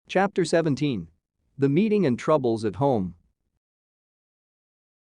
Chapter 17. The Meeting and Troubles at Home.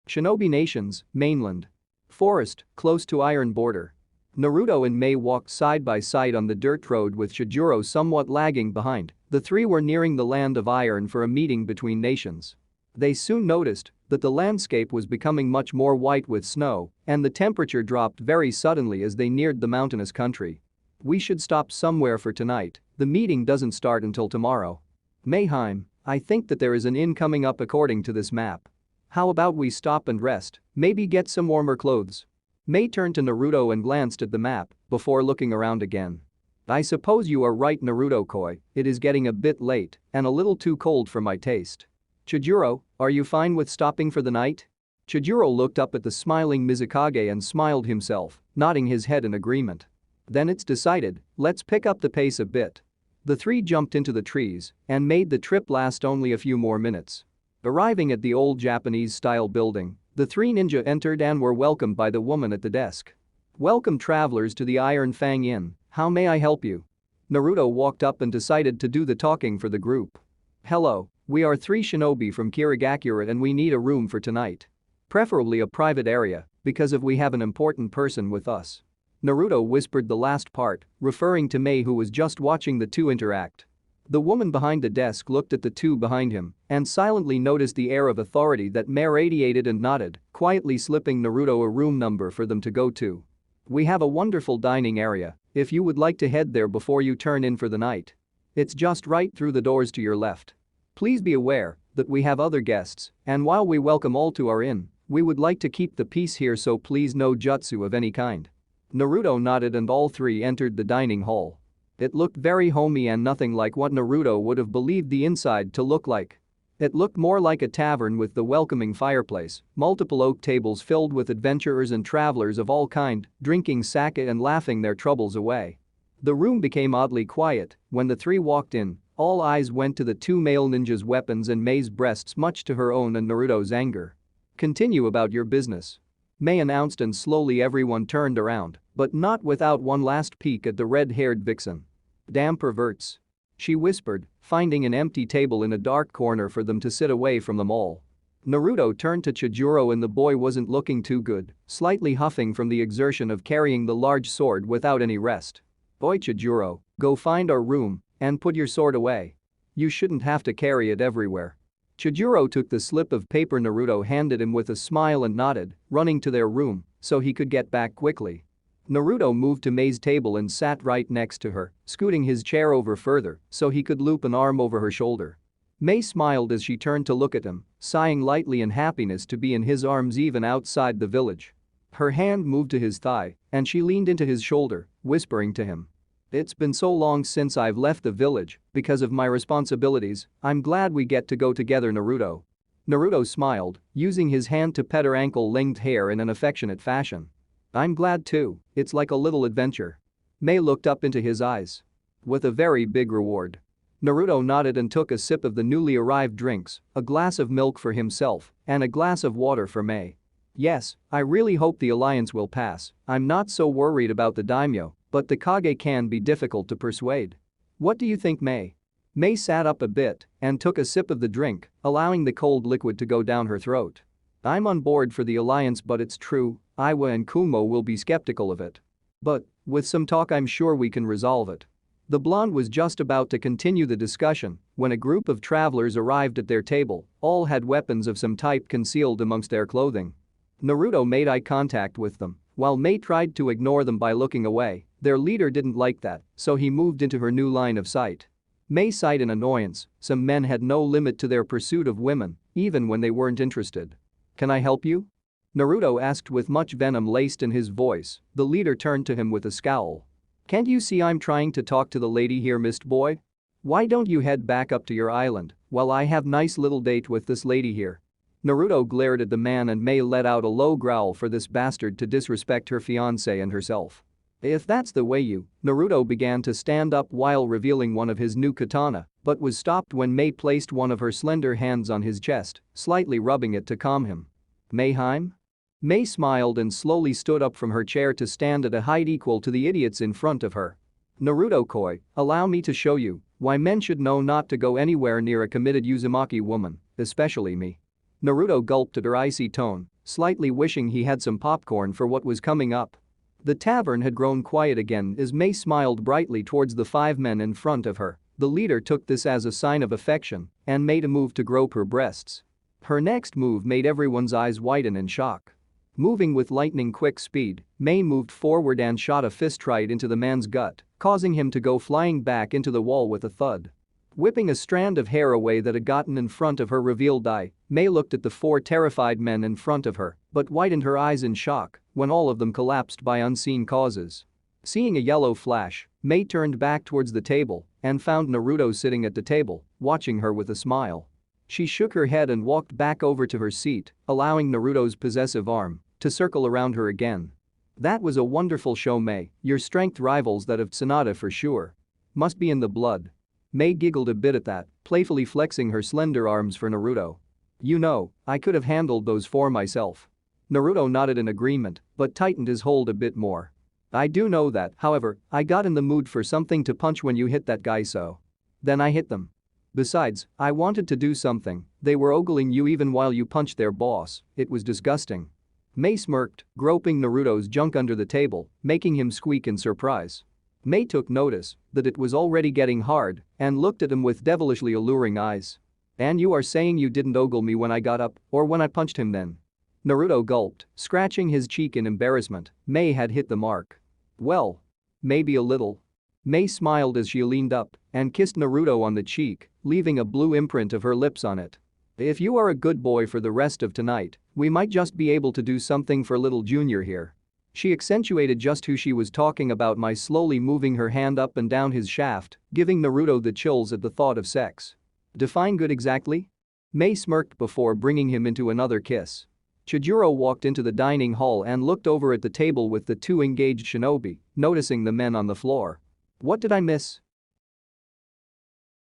Shinobi Nations, mainland. Forest, close to Iron Border. Naruto and Mei walked side by side on the dirt road with Chijuro somewhat lagging behind. The three were nearing the land of Iron for a meeting between nations. They soon noticed that the landscape was becoming much more white with snow, and the temperature dropped very suddenly as they neared the mountainous country. We should stop somewhere for tonight, the meeting doesn't start until tomorrow. Mayheim, I think that there is an inn coming up according to this map. How about we stop and rest, maybe get some warmer clothes? Mei turned to Naruto and glanced at the map before looking around again. I suppose you are right, Naruto-koi, it is getting a bit late and a little too cold for my taste. Chijuro, are you fine with stopping for the night? Chijuro looked up at the smiling Mizukage and smiled himself, nodding his head in agreement. Then it's decided, let's pick up the pace a bit. The three jumped into the trees and made the trip last only a few more minutes. Arriving at the old Japanese-style building, the three ninja entered and were welcomed by the woman at the desk. Welcome travelers to the Iron Fang Inn, how may I help you? Naruto walked up and decided to do the talking for the group. Hello, we are three shinobi from Kirigakura and we need a room for tonight. Preferably a private area, because if we have an important person with us. Naruto whispered the last part, referring to Mei who was just watching the two interact. The woman behind the desk looked at the two behind him and silently noticed the air of authority that Mei radiated and nodded, quietly slipping Naruto a room number for them to go to. We have a wonderful dining area, if you would like to head there before you turn in for the night. It's just right through the doors to your left. Please be aware that we have other guests, and while we welcome all to our inn, we would like to keep the peace here, so please no jutsu of any kind. Naruto nodded and all three entered the dining hall. It looked very homey and nothing like what Naruto would have believed the inside to look like. It looked more like a tavern with the welcoming fireplace, multiple oak tables filled with adventurers and travelers of all kind, drinking sake and laughing their troubles away. The room became oddly quiet when the three walked in. All eyes went to the two male ninjas' weapons and Mei's breasts, much to her own and Naruto's anger. Continue about your business. Mei announced and slowly everyone turned around, but not without one last peek at the red-haired vixen. Damn perverts. She whispered, finding an empty table in a dark corner for them to sit away from them all. Naruto turned to Chijuro and the boy wasn't looking too good, slightly huffing from the exertion of carrying the large sword without any rest. Oi Chijuro, go find our room and put your sword away. You shouldn't have to carry it everywhere. Chijuro took the slip of paper Naruto handed him with a smile and nodded, running to their room so he could get back quickly. Naruto moved to Mei's table and sat right next to her, scooting his chair over further so he could loop an arm over her shoulder. Mei smiled as she turned to look at him, sighing lightly in happiness to be in his arms even outside the village. Her hand moved to his thigh and she leaned into his shoulder, whispering to him. It's been so long since I've left the village because of my responsibilities, I'm glad we get to go together, Naruto. Naruto smiled, using his hand to pet her ankle-length hair in an affectionate fashion. I'm glad too, it's like a little adventure. Mei looked up into his eyes. With a very big reward. Naruto nodded and took a sip of the newly arrived drinks, a glass of milk for himself and a glass of water for Mei. Yes, I really hope the alliance will pass, I'm not so worried about the daimyo, but the Kage can be difficult to persuade. What do you think, Mei? Mei sat up a bit and took a sip of the drink, allowing the cold liquid to go down her throat. I'm on board for the alliance, but it's true, Iwa and Kumo will be skeptical of it. But, with some talk I'm sure we can resolve it. The blonde was just about to continue the discussion when a group of travelers arrived at their table, all had weapons of some type concealed amongst their clothing. Naruto made eye contact with them, while Mei tried to ignore them by looking away. Their leader didn't like that, so he moved into her new line of sight. Mei sighed in annoyance, some men had no limit to their pursuit of women, even when they weren't interested. Can I help you? Naruto asked with much venom laced in his voice. The leader turned to him with a scowl. Can't you see I'm trying to talk to the lady here, Mist Boy? Why don't you head back up to your island while I have nice little date with this lady here? Naruto glared at the man and Mei let out a low growl for this bastard to disrespect her fiancé and herself. If that's the way you, Naruto began to stand up while revealing one of his new katana, but was stopped when Mei placed one of her slender hands on his chest, slightly rubbing it to calm him. Mayheim? Mei smiled and slowly stood up from her chair to stand at a height equal to the idiots in front of her. Naruto-koi, allow me to show you why men should know not to go anywhere near a committed Uzumaki woman, especially me. Naruto gulped at her icy tone, slightly wishing he had some popcorn for what was coming up. The tavern had grown quiet again as Mei smiled brightly towards the 5 men in front of her. The leader took this as a sign of affection and made a move to grope her breasts. Her next move made everyone's eyes widen in shock. Moving with lightning-quick speed, Mei moved forward and shot a fist right into the man's gut, causing him to go flying back into the wall with a thud. Whipping a strand of hair away that had gotten in front of her revealed eye, Mei looked at the 4 terrified men in front of her but widened her eyes in shock when all of them collapsed by unseen causes. Seeing a yellow flash, Mei turned back towards the table and found Naruto sitting at the table, watching her with a smile. She shook her head and walked back over to her seat, allowing Naruto's possessive arm to circle around her again. That was a wonderful show, Mei, your strength rivals that of Tsunade for sure. Must be in the blood. Mei giggled a bit at that, playfully flexing her slender arms for Naruto. You know, I could have handled those 4 myself. Naruto nodded in agreement but tightened his hold a bit more. I do know that, however, I got in the mood for something to punch when you hit that guy, so. Then I hit them. Besides, I wanted to do something, they were ogling you even while you punched their boss, it was disgusting. Mei smirked, groping Naruto's junk under the table, making him squeak in surprise. Mei took notice that it was already getting hard and looked at him with devilishly alluring eyes. And you are saying you didn't ogle me when I got up or when I punched him then? Naruto gulped, scratching his cheek in embarrassment. Mei had hit the mark. Well, maybe a little. Mei smiled as she leaned up and kissed Naruto on the cheek, leaving a blue imprint of her lips on it. If you are a good boy for the rest of tonight, we might just be able to do something for little Junior here. She accentuated just who she was talking about by slowly moving her hand up and down his shaft, giving Naruto the chills at the thought of sex. Define good exactly? Mei smirked before bringing him into another kiss. Chijuro walked into the dining hall and looked over at the table with the 2 engaged shinobi, noticing the men on the floor. What did I miss?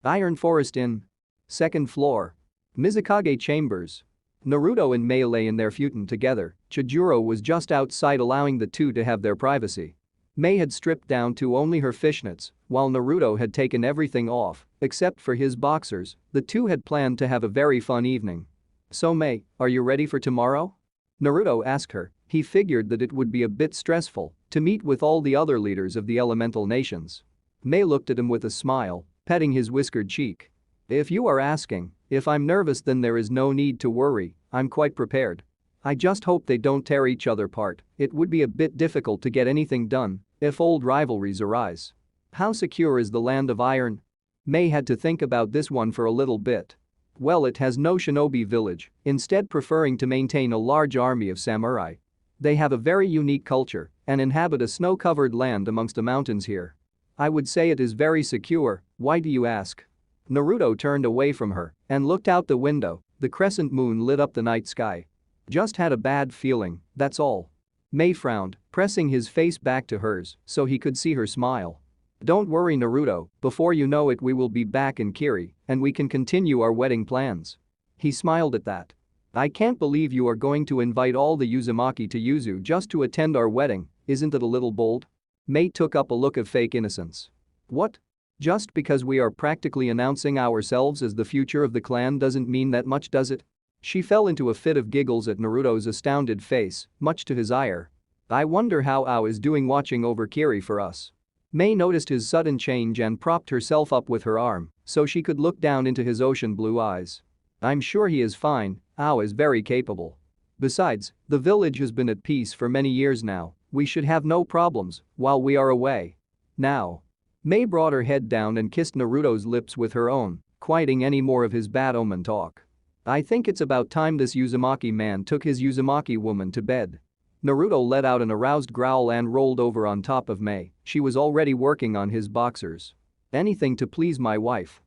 Iron Forest Inn. 2nd floor. Mizukage Chambers. Naruto and Mei lay in their futon together. Chijuro was just outside allowing the 2 to have their privacy. Mei had stripped down to only her fishnets, while Naruto had taken everything off, except for his boxers. The 2 had planned to have a very fun evening. So Mei, are you ready for tomorrow? Naruto asked her. He figured that it would be a bit stressful to meet with all the other leaders of the elemental nations. Mei looked at him with a smile, petting his whiskered cheek. If you are asking if I'm nervous, then there is no need to worry, I'm quite prepared. I just hope they don't tear each other apart. It would be a bit difficult to get anything done if old rivalries arise. How secure is the land of iron? Mei had to think about this one for a little bit. Well, it has no shinobi village, instead preferring to maintain a large army of samurai. They have a very unique culture and inhabit a snow-covered land amongst the mountains here. I would say it is very secure, why do you ask? Naruto turned away from her and looked out the window. The crescent moon lit up the night sky. Just had a bad feeling, that's all. Mei frowned, pressing his face back to hers so he could see her smile. Don't worry, Naruto, before you know it we will be back in Kiri and we can continue our wedding plans. He smiled at that. I can't believe you are going to invite all the Uzumaki to Yuzu just to attend our wedding, isn't it a little bold? Mei took up a look of fake innocence. What? Just because we are practically announcing ourselves as the future of the clan doesn't mean that much, does it? She fell into a fit of giggles at Naruto's astounded face, much to his ire. I wonder how Ao is doing watching over Kiri for us. Mei noticed his sudden change and propped herself up with her arm so she could look down into his ocean blue eyes. I'm sure he is fine, Ao is very capable. Besides, the village has been at peace for many years now, we should have no problems while we are away. Now. Mei brought her head down and kissed Naruto's lips with her own, quieting any more of his bad omen talk. I think it's about time this Uzumaki man took his Uzumaki woman to bed. Naruto let out an aroused growl and rolled over on top of Mei. She was already working on his boxers. Anything to please my wife.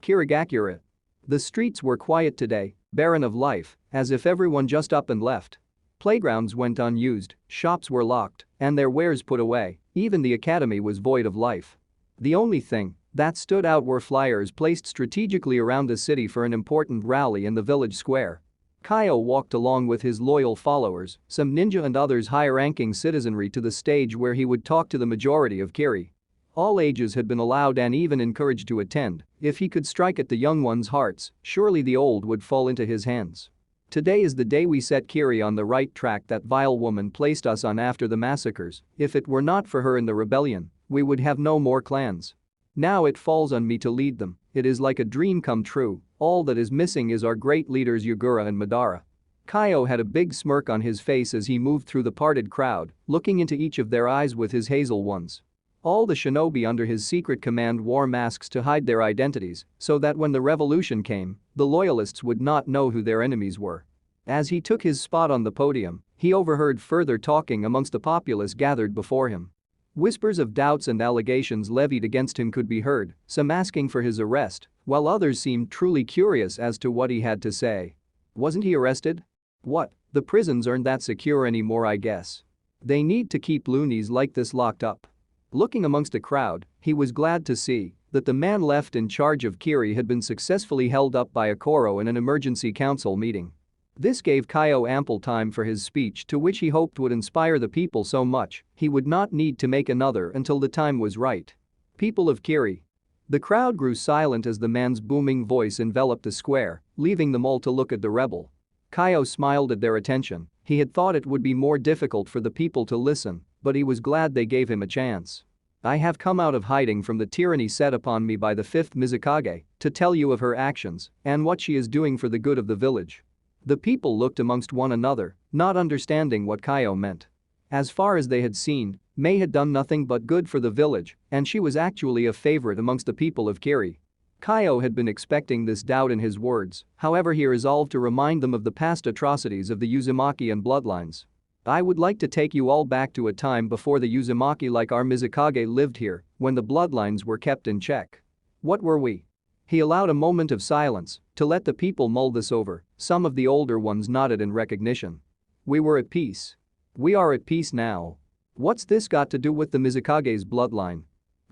Kirigakura. The streets were quiet today, barren of life, as if everyone just up and left. Playgrounds went unused, shops were locked, and their wares put away, even the academy was void of life. The only thing that stood out were flyers placed strategically around the city for an important rally in the village square. Kaio walked along with his loyal followers, some ninja and others high-ranking citizenry to the stage where he would talk to the majority of Kiri. All ages had been allowed and even encouraged to attend. If he could strike at the young ones' hearts, surely the old would fall into his hands. Today is the day we set Kiri on the right track that vile woman placed us on after the massacres. If it were not for her in the rebellion, we would have no more clans. Now it falls on me to lead them. It is like a dream come true. All that is missing is our great leaders Yugura and Madara. Kaio had a big smirk on his face as he moved through the parted crowd, looking into each of their eyes with his hazel ones. All the shinobi under his secret command wore masks to hide their identities so that when the revolution came, the loyalists would not know who their enemies were. As he took his spot on the podium, he overheard further talking amongst the populace gathered before him. Whispers of doubts and allegations levied against him could be heard, some asking for his arrest, while others seemed truly curious as to what he had to say. Wasn't he arrested? What, the prisons aren't that secure anymore, I guess. They need to keep loonies like this locked up. Looking amongst the crowd, he was glad to see that the man left in charge of Kiri had been successfully held up by a Koro in an emergency council meeting. This gave Kaio ample time for his speech, to which he hoped would inspire the people so much he would not need to make another until the time was right. People of Kiri. The crowd grew silent as the man's booming voice enveloped the square, leaving them all to look at the rebel. Kaio smiled at their attention. He had thought it would be more difficult for the people to listen, but he was glad they gave him a chance. I have come out of hiding from the tyranny set upon me by the 5th Mizukage to tell you of her actions and what she is doing for the good of the village. The people looked amongst one another, not understanding what Kaio meant. As far as they had seen, Mei had done nothing but good for the village, and she was actually a favorite amongst the people of Kiri. Kaio had been expecting this doubt in his words, however he resolved to remind them of the past atrocities of the Uzumaki and bloodlines. I would like to take you all back to a time before the Uzumaki like our Mizukage lived here, when the bloodlines were kept in check. What were we? He allowed a moment of silence to let the people mull this over. Some of the older ones nodded in recognition. We were at peace. We are at peace now. What's this got to do with the Mizukage's bloodline?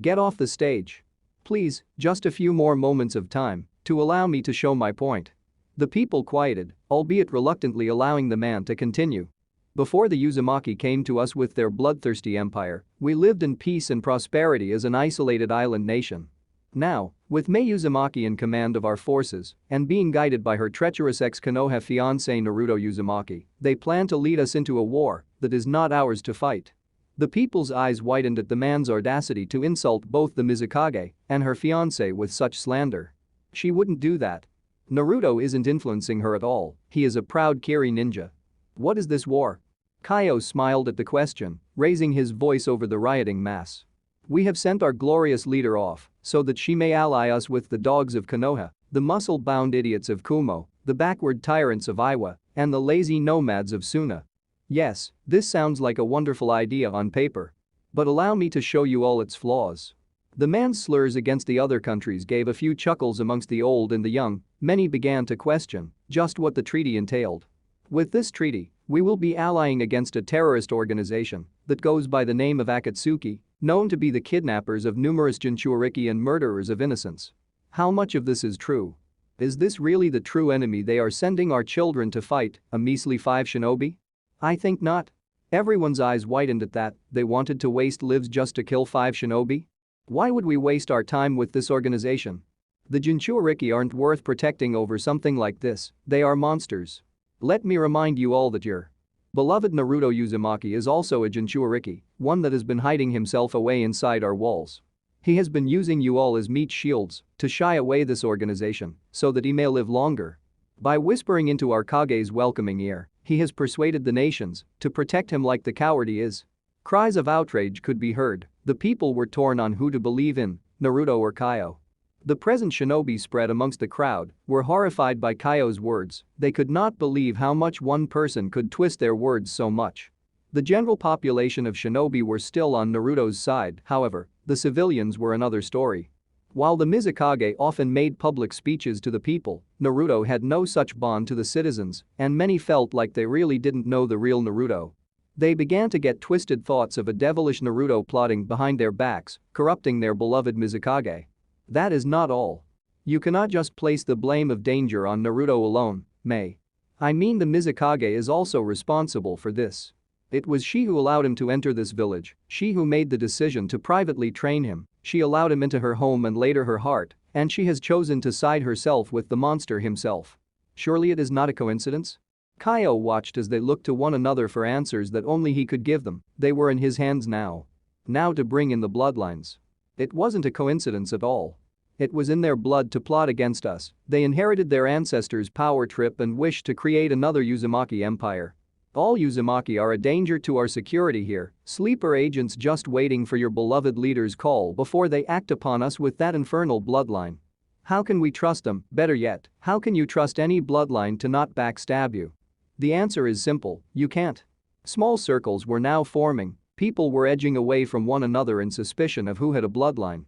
Get off the stage. Please, just a few more moments of time to allow me to show my point. The people quieted, albeit reluctantly, allowing the man to continue. Before the Uzumaki came to us with their bloodthirsty empire, we lived in peace and prosperity as an isolated island nation. Now, with Mei Uzumaki in command of our forces and being guided by her treacherous ex-Konoha fiancé Naruto Uzumaki, they plan to lead us into a war that is not ours to fight. The people's eyes widened at the man's audacity to insult both the Mizukage and her fiancé with such slander. She wouldn't do that. Naruto isn't influencing her at all, he is a proud Kiri ninja. What is this war? Kaio smiled at the question, raising his voice over the rioting mass. We have sent our glorious leader off so that she may ally us with the dogs of Konoha, the muscle-bound idiots of Kumo, the backward tyrants of Iwa, and the lazy nomads of Suna. Yes, this sounds like a wonderful idea on paper. But allow me to show you all its flaws. The man's slurs against the other countries gave a few chuckles amongst the old and the young. Many began to question just what the treaty entailed. With this treaty, we will be allying against a terrorist organization that goes by the name of Akatsuki, known to be the kidnappers of numerous Jinchuriki and murderers of innocents. How much of this is true? Is this really the true enemy they are sending our children to fight, a measly 5 shinobi? I think not. Everyone's eyes widened at that. They wanted to waste lives just to kill 5 shinobi? Why would we waste our time with this organization? The Jinchuriki aren't worth protecting over something like this, they are monsters. Let me remind you all that your beloved Naruto Uzumaki is also a Jinchuriki, one that has been hiding himself away inside our walls. He has been using you all as meat shields to shy away this organization so that he may live longer. By whispering into our Kage's welcoming ear, he has persuaded the nations to protect him like the coward he is. Cries of outrage could be heard. The people were torn on who to believe in, Naruto or Kaio. The present shinobi spread amongst the crowd were horrified by Kaio's words. They could not believe how much one person could twist their words so much. The general population of shinobi were still on Naruto's side, however, the civilians were another story. While the Mizukage often made public speeches to the people, Naruto had no such bond to the citizens, and many felt like they really didn't know the real Naruto. They began to get twisted thoughts of a devilish Naruto plotting behind their backs, corrupting their beloved Mizukage. That is not all. You cannot just place the blame of danger on Naruto alone, Mei. I mean, the Mizukage is also responsible for this. It was she who allowed him to enter this village, she who made the decision to privately train him, she allowed him into her home and later her heart, and she has chosen to side herself with the monster himself. Surely it is not a coincidence? Kaio watched as they looked to one another for answers that only he could give them. They were in his hands now. Now to bring in the bloodlines. It wasn't a coincidence at all. It was in their blood to plot against us. They inherited their ancestors' power trip and wished to create another Uzumaki empire. All Uzumaki are a danger to our security here, sleeper agents just waiting for your beloved leader's call before they act upon us with that infernal bloodline. How can we trust them? Better yet, how can you trust any bloodline to not backstab you? The answer is simple, you can't. Small circles were now forming, people were edging away from one another in suspicion of who had a bloodline.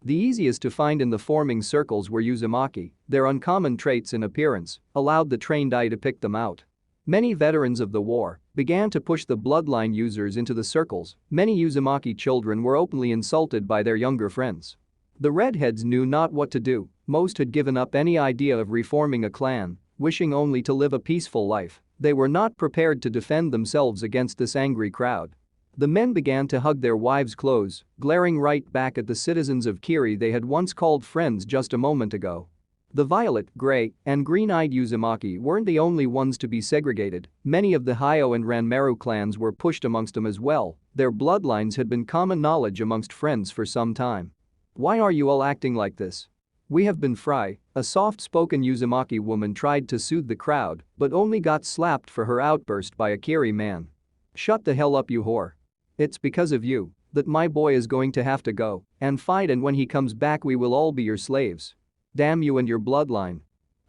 The easiest to find in the forming circles were Uzumaki, their uncommon traits in appearance allowed the trained eye to pick them out. Many veterans of the war began to push the bloodline users into the circles. Many Uzumaki children were openly insulted by their younger friends. The redheads knew not what to do, most had given up any idea of reforming a clan, wishing only to live a peaceful life. They were not prepared to defend themselves against this angry crowd. The men began to hug their wives close, glaring right back at the citizens of Kiri they had once called friends just a moment ago. The violet, gray, and green-eyed Uzumaki weren't the only ones to be segregated. Many of the Hayo and Ranmeru clans were pushed amongst them as well. Their bloodlines had been common knowledge amongst friends for some time. Why are you all acting like this? We have been fry, a soft-spoken Uzumaki woman tried to soothe the crowd but only got slapped for her outburst by a Kiri man. Shut the hell up, you whore. It's because of you that my boy is going to have to go and fight, and when he comes back we will all be your slaves. Damn you and your bloodline.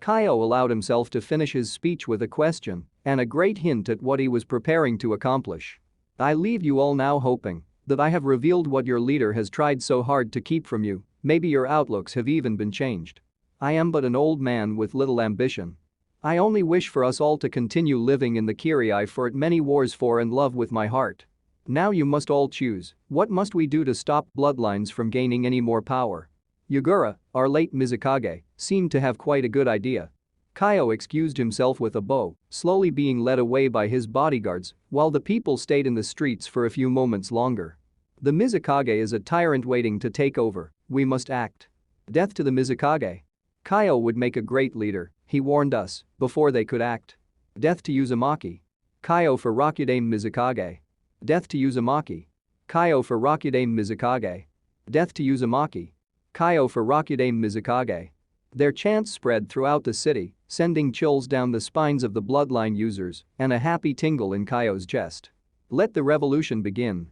Kaio allowed himself to finish his speech with a question and a great hint at what he was preparing to accomplish. I leave you all now hoping that I have revealed what your leader has tried so hard to keep from you. Maybe your outlooks have even been changed. I am but an old man with little ambition. I only wish for us all to continue living in the Kiri I fought many wars for and love with my heart. Now you must all choose, what must we do to stop bloodlines from gaining any more power? Yugura, our late Mizukage, seemed to have quite a good idea. Kaio excused himself with a bow, slowly being led away by his bodyguards, while the people stayed in the streets for a few moments longer. The Mizukage is a tyrant waiting to take over, we must act. Death to the Mizukage. Kaio would make a great leader, he warned us, before they could act. Death to Uzumaki. Kaio for Rakudame Mizukage. Death to Uzumaki. Kaio for Rakudame Mizukage. Death to Uzumaki. Kaio for Rakudame Mizukage. Their chants spread throughout the city, sending chills down the spines of the bloodline users and a happy tingle in Kaio's chest. Let the revolution begin.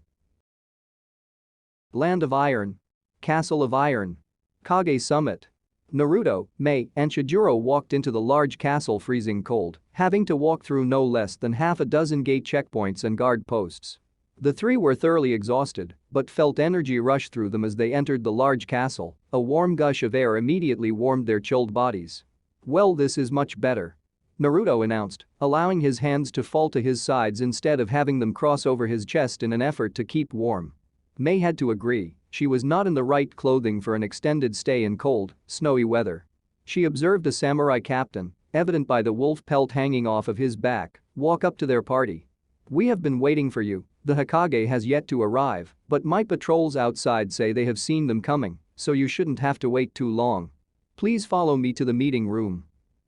Land of Iron. Castle of Iron. Kage Summit. Naruto, Mei, and Chijuro walked into the large castle freezing cold, having to walk through no less than half a dozen gate checkpoints and guard posts. The three were thoroughly exhausted but felt energy rush through them as they entered the large castle. A warm gush of air immediately warmed their chilled bodies. Well, this is much better. Naruto announced, allowing his hands to fall to his sides instead of having them cross over his chest in an effort to keep warm. Mei had to agree, she was not in the right clothing for an extended stay in cold, snowy weather. She observed a samurai captain, evident by the wolf pelt hanging off of his back, walk up to their party. We have been waiting for you. The Hokage has yet to arrive, but my patrols outside say they have seen them coming, so you shouldn't have to wait too long. Please follow me to the meeting room.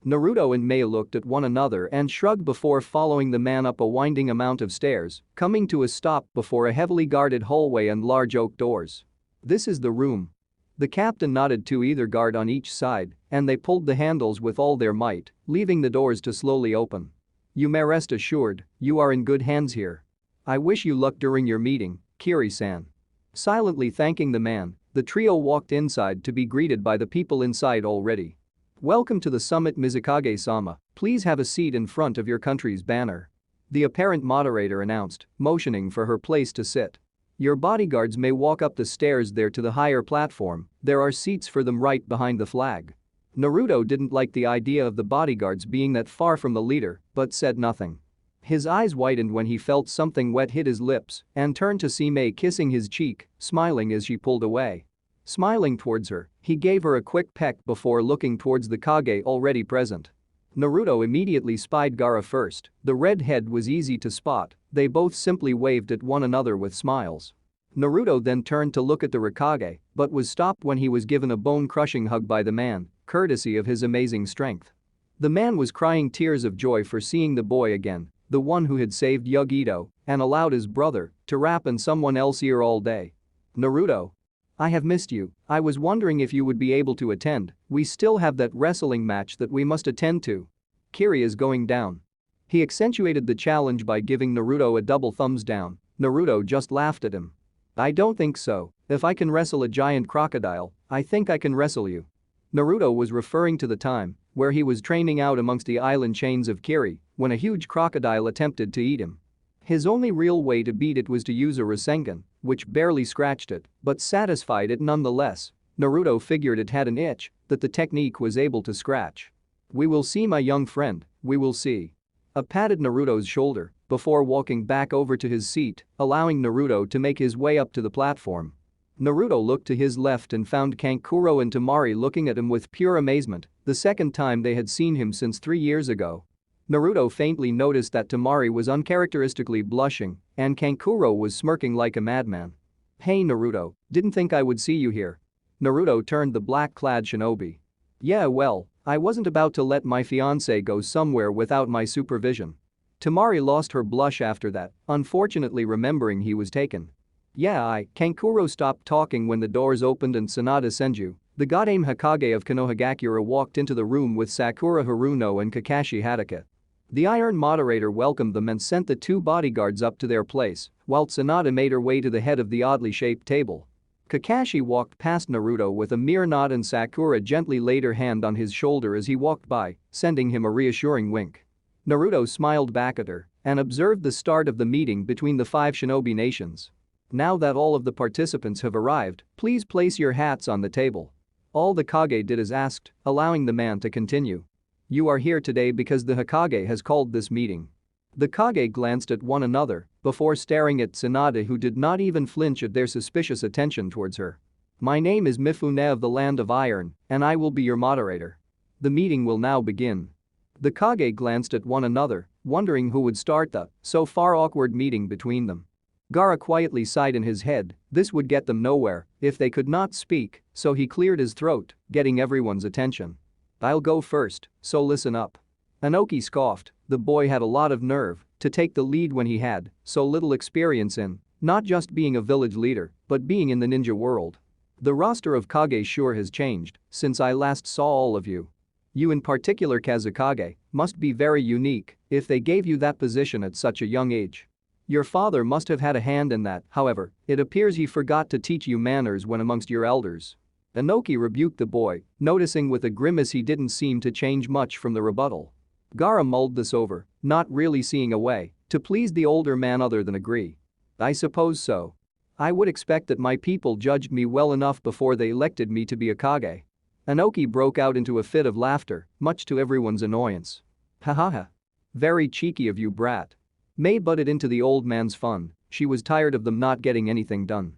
Naruto and Mei looked at one another and shrugged before following the man up a winding amount of stairs, coming to a stop before a heavily guarded hallway and large oak doors. This is the room. The captain nodded to either guard on each side, and they pulled the handles with all their might, leaving the doors to slowly open. You may rest assured, you are in good hands here. I wish you luck during your meeting, Kiri-san. Silently thanking the man, the trio walked inside to be greeted by the people inside already. Welcome to the summit, Mizukage-sama, please have a seat in front of your country's banner. The apparent moderator announced, motioning for her place to sit. Your bodyguards may walk up the stairs there to the higher platform, there are seats for them right behind the flag. Naruto didn't like the idea of the bodyguards being that far from the leader, but said nothing. His eyes widened when he felt something wet hit his lips and turned to see Mei kissing his cheek, smiling as she pulled away. Smiling towards her, he gave her a quick peck before looking towards the Kage already present. Naruto immediately spied Gaara first. The red head was easy to spot, they both simply waved at one another with smiles. Naruto then turned to look at the Hokage, but was stopped when he was given a bone-crushing hug by the man, courtesy of his amazing strength. The man was crying tears of joy for seeing the boy again, the one who had saved Yugito and allowed his brother to rap in someone else's ear all day. Naruto. I have missed you. I was wondering if you would be able to attend. We still have that wrestling match that we must attend to. Kiri is going down. He accentuated the challenge by giving Naruto a double thumbs down. Naruto just laughed at him. I don't think so. If I can wrestle a giant crocodile, I think I can wrestle you. Naruto was referring to the time where he was training out amongst the island chains of Kiri when a huge crocodile attempted to eat him. His only real way to beat it was to use a Rasengan, which barely scratched it, but satisfied it nonetheless. Naruto figured it had an itch that the technique was able to scratch. We will see, my young friend, we will see. A patted Naruto's shoulder before walking back over to his seat, allowing Naruto to make his way up to the platform. Naruto looked to his left and found Kankuro and Temari looking at him with pure amazement, the second time they had seen him since 3 years ago. Naruto faintly noticed that Temari was uncharacteristically blushing and Kankuro was smirking like a madman. Hey Naruto, didn't think I would see you here. Naruto turned the black-clad shinobi. Yeah, well, I wasn't about to let my fiancé go somewhere without my supervision. Temari lost her blush after that, unfortunately remembering he was taken. Kankuro stopped talking when the doors opened and Sanada Senju, the Godame Hokage of Konohagakure, walked into the room with Sakura Haruno and Kakashi Hatake. The Iron Moderator welcomed them and sent the 2 bodyguards up to their place, while Sanada made her way to the head of the oddly shaped table. Kakashi walked past Naruto with a mere nod and Sakura gently laid her hand on his shoulder as he walked by, sending him a reassuring wink. Naruto smiled back at her and observed the start of the meeting between the 5 shinobi nations. Now that all of the participants have arrived, please place your hats on the table. All the Kage did as asked, allowing the man to continue. You are here today because the Hokage has called this meeting. The Kage glanced at one another before staring at Sanada, who did not even flinch at their suspicious attention towards her. My name is Mifune of the Land of Iron, and I will be your moderator. The meeting will now begin. The Kage glanced at one another, wondering who would start the so far awkward meeting between them. Gaara quietly sighed in his head, this would get them nowhere if they could not speak, so he cleared his throat, getting everyone's attention. I'll go first, so listen up. Inoki scoffed, the boy had a lot of nerve to take the lead when he had so little experience in not just being a village leader, but being in the ninja world. The roster of Kage sure has changed since I last saw all of you. You in particular, Kazukage, must be very unique if they gave you that position at such a young age. Your father must have had a hand in that, however, it appears he forgot to teach you manners when amongst your elders. Inoki rebuked the boy, noticing with a grimace he didn't seem to change much from the rebuttal. Gaara mulled this over, not really seeing a way to please the older man other than agree. I suppose so. I would expect that my people judged me well enough before they elected me to be a Kage. Inoki broke out into a fit of laughter, much to everyone's annoyance. Ha. Very cheeky of you, brat. Mei butted into the old man's fun, she was tired of them not getting anything done.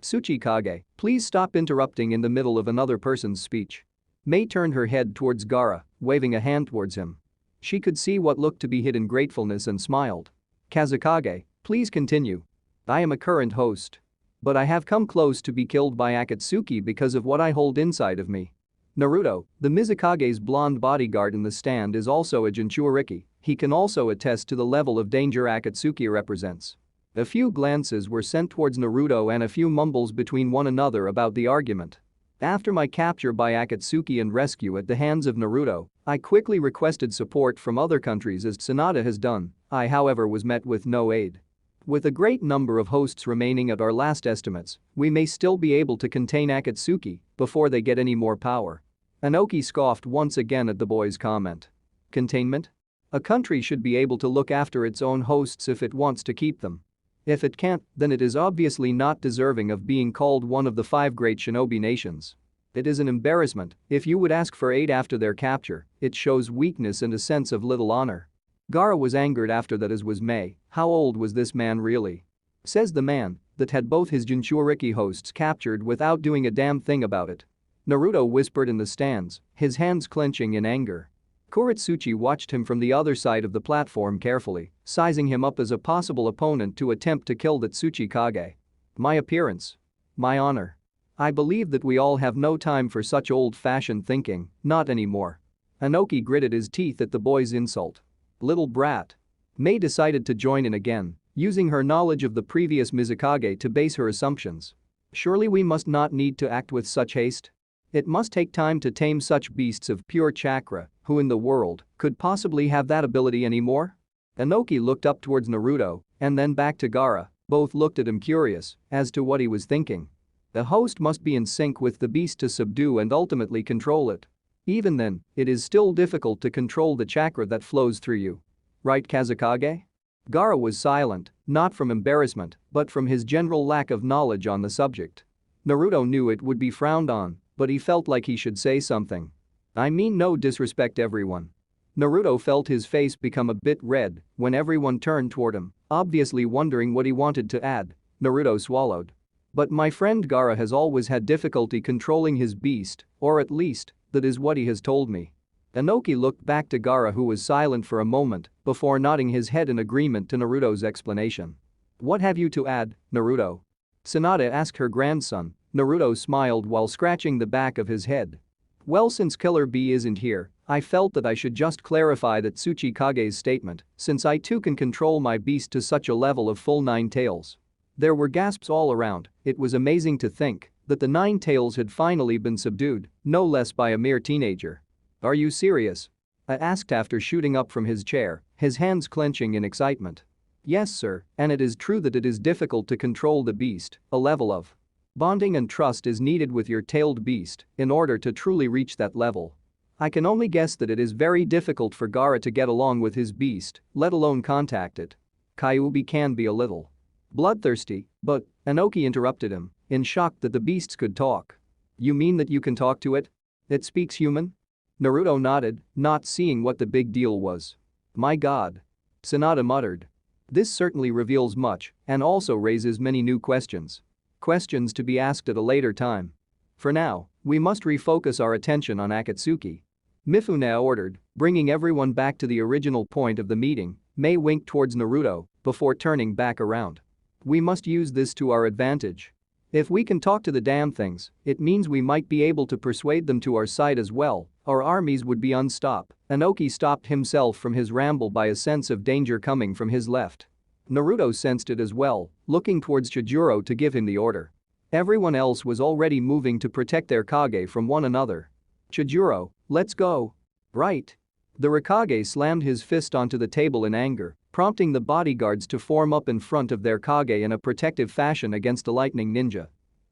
Tsuchikage, please stop interrupting in the middle of another person's speech. Mei turned her head towards Gaara, waving a hand towards him. She could see what looked to be hidden gratefulness and smiled. Kazukage, please continue. I am a current host. But I have come close to be killed by Akatsuki because of what I hold inside of me. Naruto, the Mizukage's blonde bodyguard in the stand, is also a Jinchuriki. He can also attest to the level of danger Akatsuki represents. A few glances were sent towards Naruto and a few mumbles between one another about the argument. After my capture by Akatsuki and rescue at the hands of Naruto, I quickly requested support from other countries as Sanada has done. I, however, was met with no aid. With a great number of hosts remaining at our last estimates, we may still be able to contain Akatsuki before they get any more power. Inoki scoffed once again at the boy's comment. Containment? A country should be able to look after its own hosts if it wants to keep them. If it can't, then it is obviously not deserving of being called one of the 5 great shinobi nations. It is an embarrassment if you would ask for aid after their capture, it shows weakness and a sense of little honor. Gaara was angered after that, as was Mei. How old was this man really? Says the man that had both his Jinchuriki hosts captured without doing a damn thing about it. Naruto whispered in the stands, his hands clenching in anger. Kuretsuchi watched him from the other side of the platform carefully, sizing him up as a possible opponent to attempt to kill the Tsuchikage. My appearance. My honor. I believe that we all have no time for such old-fashioned thinking, not anymore. Inoki gritted his teeth at the boy's insult. Little brat. Mei decided to join in again, using her knowledge of the previous Mizukage to base her assumptions. Surely we must not need to act with such haste? It must take time to tame such beasts of pure chakra, who in the world could possibly have that ability anymore? Inoki looked up towards Naruto and then back to Gaara, both looked at him curious as to what he was thinking. The host must be in sync with the beast to subdue and ultimately control it. Even then, it is still difficult to control the chakra that flows through you. Right, Kazekage? Gaara was silent, not from embarrassment, but from his general lack of knowledge on the subject. Naruto knew it would be frowned on, but he felt like he should say something. I mean no disrespect everyone. Naruto felt his face become a bit red when everyone turned toward him, obviously wondering what he wanted to add. Naruto swallowed. But my friend Gaara has always had difficulty controlling his beast, or at least, that is what he has told me. Inoki looked back to Gaara, who was silent for a moment before nodding his head in agreement to Naruto's explanation. What have you to add, Naruto? Sanada asked her grandson. Naruto smiled while scratching the back of his head. Well, since Killer Bee isn't here, I felt that I should just clarify that Tsuchikage's statement, since I too can control my beast to such a level of full 9 tails. There were gasps all around. It was amazing to think that the 9 tails had finally been subdued, no less by a mere teenager. Are you serious? I asked after shooting up from his chair, his hands clenching in excitement. Yes, sir, and it is true that it is difficult to control the beast. A level of bonding and trust is needed with your tailed beast in order to truly reach that level. I can only guess that it is very difficult for Gaara to get along with his beast, let alone contact it. Kyuubi can be a little bloodthirsty, but Inoki interrupted him, in shock that the beasts could talk. You mean that you can talk to it? It speaks human? Naruto nodded, not seeing what the big deal was. My god. Sanada muttered. This certainly reveals much and also raises many new questions. Questions to be asked at a later time. For now, we must refocus our attention on Akatsuki. Mifune ordered, bringing everyone back to the original point of the meeting. Mei winked towards Naruto before turning back around. We must use this to our advantage. If we can talk to the damn things, it means we might be able to persuade them to our side as well. Our armies would be unstopped. Inoki stopped himself from his ramble by a sense of danger coming from his left. Naruto sensed it as well, looking towards Chijuro to give him the order. Everyone else was already moving to protect their Kage from one another. Chijuro, let's go. Right. The Raikage slammed his fist onto the table in anger, prompting the bodyguards to form up in front of their Kage in a protective fashion against a lightning ninja.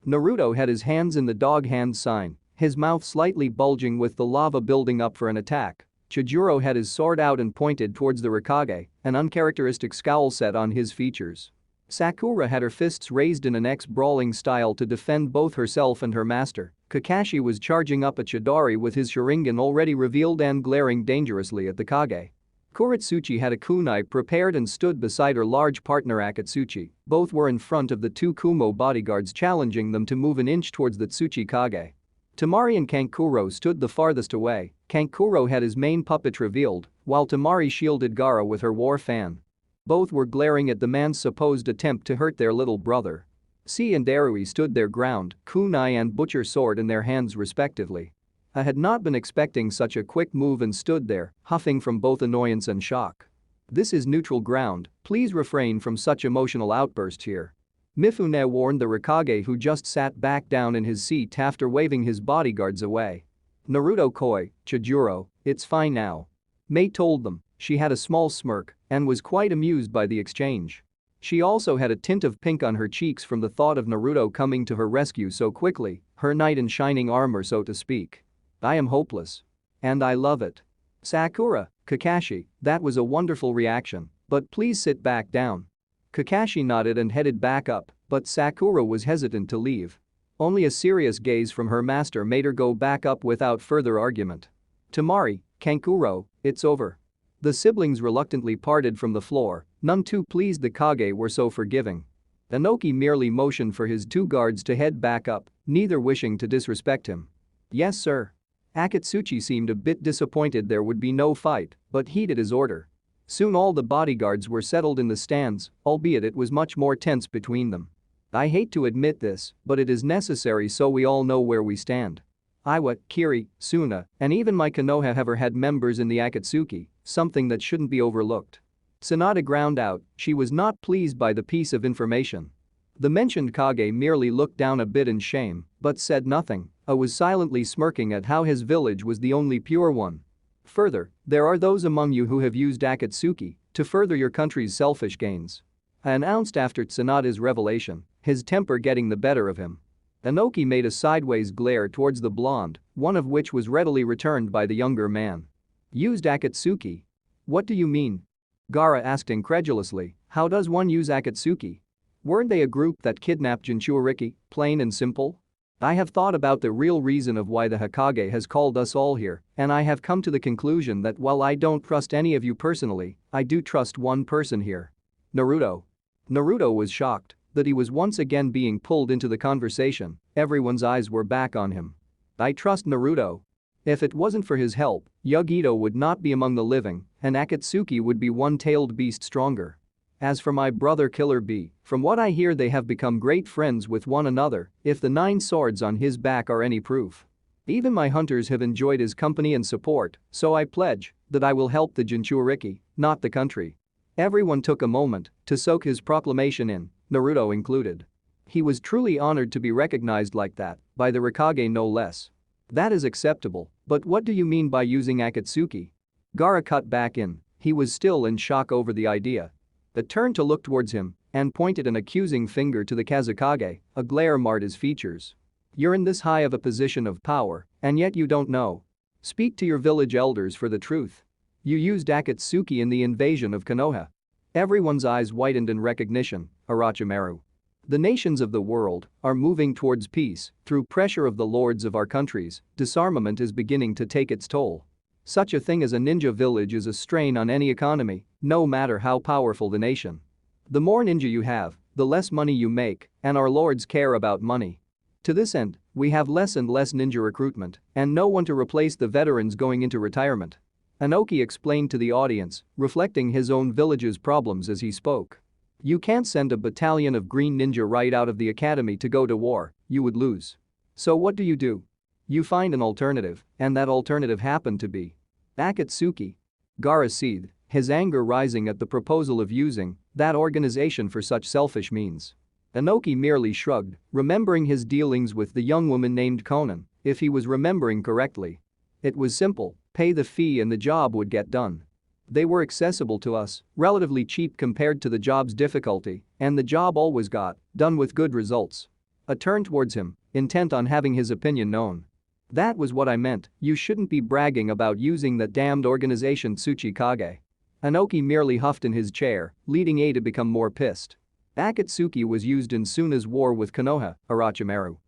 Naruto had his hands in the dog hand sign, his mouth slightly bulging with the lava building up for an attack. Chijuro had his sword out and pointed towards the Raikage, an uncharacteristic scowl set on his features. Sakura had her fists raised in an ex-brawling style to defend both herself and her master. Kakashi was charging up at Chidori with his Sharingan already revealed and glaring dangerously at the Kage. Kuretsuchi had a kunai prepared and stood beside her large partner Akatsuchi. Both were in front of the 2 Kumo bodyguards, challenging them to move an inch towards the Tsuchikage. Tamari and Kankuro stood the farthest away. Kankuro had his main puppet revealed, while Tamari shielded Gaara with her war fan. Both were glaring at the man's supposed attempt to hurt their little brother. C and Arui stood their ground, kunai and butcher sword in their hands respectively. I had not been expecting such a quick move and stood there, huffing from both annoyance and shock. This is neutral ground, please refrain from such emotional outbursts here. Mifune warned the Raikage, who just sat back down in his seat after waving his bodyguards away. Naruto Koi, Chijuro, it's fine now. Mei told them. She had a small smirk and was quite amused by the exchange. She also had a tint of pink on her cheeks from the thought of Naruto coming to her rescue so quickly, her knight in shining armor so to speak. I am hopeless. And I love it. Sakura, Kakashi, that was a wonderful reaction, but please sit back down. Kakashi nodded and headed back up, but Sakura was hesitant to leave. Only a serious gaze from her master made her go back up without further argument. Tamari, Kankuro, it's over. The siblings reluctantly parted from the floor, none too pleased the Kage were so forgiving. Inoki merely motioned for his 2 guards to head back up, neither wishing to disrespect him. Yes sir. Akatsuki seemed a bit disappointed there would be no fight, but heeded his order. Soon all the bodyguards were settled in the stands, albeit it was much more tense between them. I hate to admit this, but it is necessary so we all know where we stand. Iwa, Kiri, Suna, and even my Konoha have had members in the Akatsuki, something that shouldn't be overlooked. Sanada ground out, she was not pleased by the piece of information. The mentioned Kage merely looked down a bit in shame, but said nothing, was silently smirking at how his village was the only pure one. Further, there are those among you who have used Akatsuki to further your country's selfish gains. Announced after Tsunada's revelation, his temper getting the better of him. Inoki made a sideways glare towards the blonde, one of which was readily returned by the younger man. Used Akatsuki? What do you mean? Gaara asked incredulously, how does one use Akatsuki? Weren't they a group that kidnapped Jinchuriki, plain and simple? I have thought about the real reason of why the Hokage has called us all here, and I have come to the conclusion that while I don't trust any of you personally, I do trust one person here. Naruto. Naruto was shocked that he was once again being pulled into the conversation. Everyone's eyes were back on him. I trust Naruto. If it wasn't for his help, Yugito would not be among the living, and Akatsuki would be one-tailed beast stronger. As for my brother Killer Bee, from what I hear they have become great friends with one another, if the 9 swords on his back are any proof. Even my hunters have enjoyed his company and support, so I pledge that I will help the Jinchuriki, not the country. Everyone took a moment to soak his proclamation in, Naruto included. He was truly honored to be recognized like that, by the Hokage no less. That is acceptable, but what do you mean by using Akatsuki? Gaara cut back in, he was still in shock over the idea. They turned to look towards him and pointed an accusing finger to the Kazekage, a glare marred his features. You're in this high of a position of power, and yet you don't know. Speak to your village elders for the truth. You used Akatsuki in the invasion of Konoha. Everyone's eyes widened in recognition, Orochimaru. The nations of the world are moving towards peace through pressure of the lords of our countries. Disarmament is beginning to take its toll. Such a thing as a ninja village is a strain on any economy, no matter how powerful the nation. The more ninja you have, the less money you make, and our lords care about money. To this end, we have less and less ninja recruitment, and no one to replace the veterans going into retirement. Inoki explained to the audience, reflecting his own village's problems as he spoke. You can't send a battalion of green ninja right out of the academy to go to war, you would lose. So what do? You find an alternative, and that alternative happened to be Akatsuki. Gaara seethed, his anger rising at the proposal of using that organization for such selfish means. Inoki merely shrugged, remembering his dealings with the young woman named Konan, if he was remembering correctly. It was simple, pay the fee and the job would get done. They were accessible to us, relatively cheap compared to the job's difficulty, and the job always got done with good results. I turned towards him, intent on having his opinion known. That was what I meant, you shouldn't be bragging about using that damned organization Tsuchikage. Inoki merely huffed in his chair, leading A to become more pissed. Akatsuki was used in Suna's war with Konoha, Orochimaru.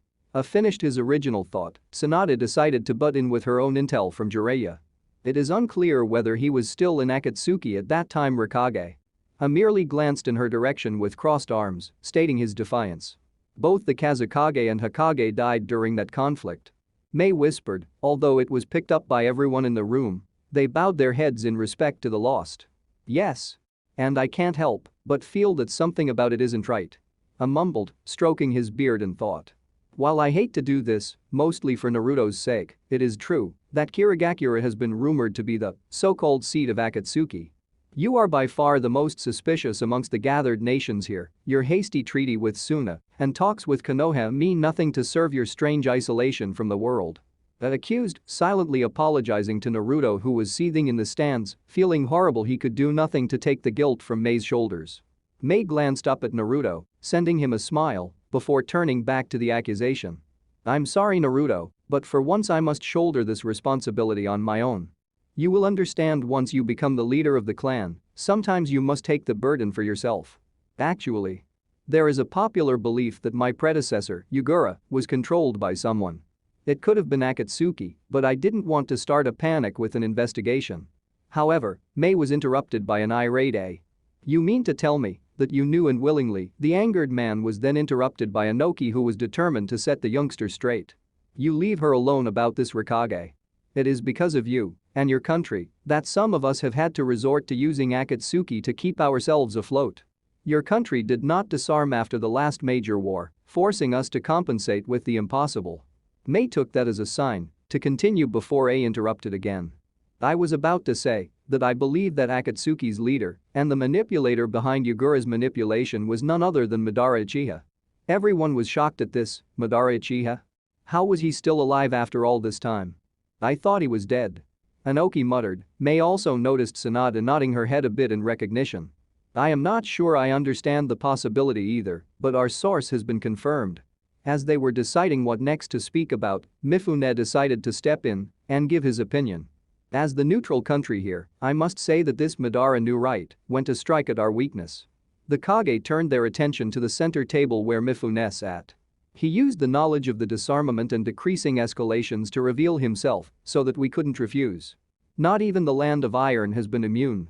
Finished his original thought, Sanada decided to butt in with her own intel from Jiraiya. It is unclear whether he was still in Akatsuki at that time Hokage. Merely glanced in her direction with crossed arms, stating his defiance. Both the Kazekage and Hokage died during that conflict. Mei whispered, although it was picked up by everyone in the room. They bowed their heads in respect to the lost. Yes. And I can't help but feel that something about it isn't right. I mumbled, stroking his beard in thought. While I hate to do this, mostly for Naruto's sake, it is true that Kirigakura has been rumored to be the so-called seed of Akatsuki. You are by far the most suspicious amongst the gathered nations here. Your hasty treaty with Suna and talks with Konoha mean nothing to serve your strange isolation from the world. That accused, silently apologizing to Naruto who was seething in the stands, feeling horrible he could do nothing to take the guilt from Mei's shoulders. Mei glanced up at Naruto, sending him a smile, before turning back to the accusation. I'm sorry Naruto, but for once I must shoulder this responsibility on my own. You will understand once you become the leader of the clan, sometimes you must take the burden for yourself. Actually, there is a popular belief that my predecessor, Yugura, was controlled by someone. It could have been Akatsuki, but I didn't want to start a panic with an investigation. However, Mei was interrupted by an irate A. You mean to tell me that you knew and willingly? The angered man was then interrupted by Inoki who was determined to set the youngster straight. You leave her alone about this Hokage. It is because of you and your country that some of us have had to resort to using Akatsuki to keep ourselves afloat. Your country did not disarm after the last major war, forcing us to compensate with the impossible. Mei took that as a sign to continue before A interrupted again. I was about to say that I believe that Akatsuki's leader and the manipulator behind Yagura's manipulation was none other than Madara Uchiha. Everyone was shocked at this. Madara Uchiha? How was he still alive after all this time? I thought he was dead. Inoki muttered. Mei also noticed Sanada nodding her head a bit in recognition. I am not sure I understand the possibility either, but our source has been confirmed. As they were deciding what next to speak about, Mifune decided to step in and give his opinion. As the neutral country here, I must say that this Madara knew right when to strike at our weakness. The Kage turned their attention to the center table where Mifune sat. He used the knowledge of the disarmament and decreasing escalations to reveal himself so that we couldn't refuse. Not even the land of iron has been immune.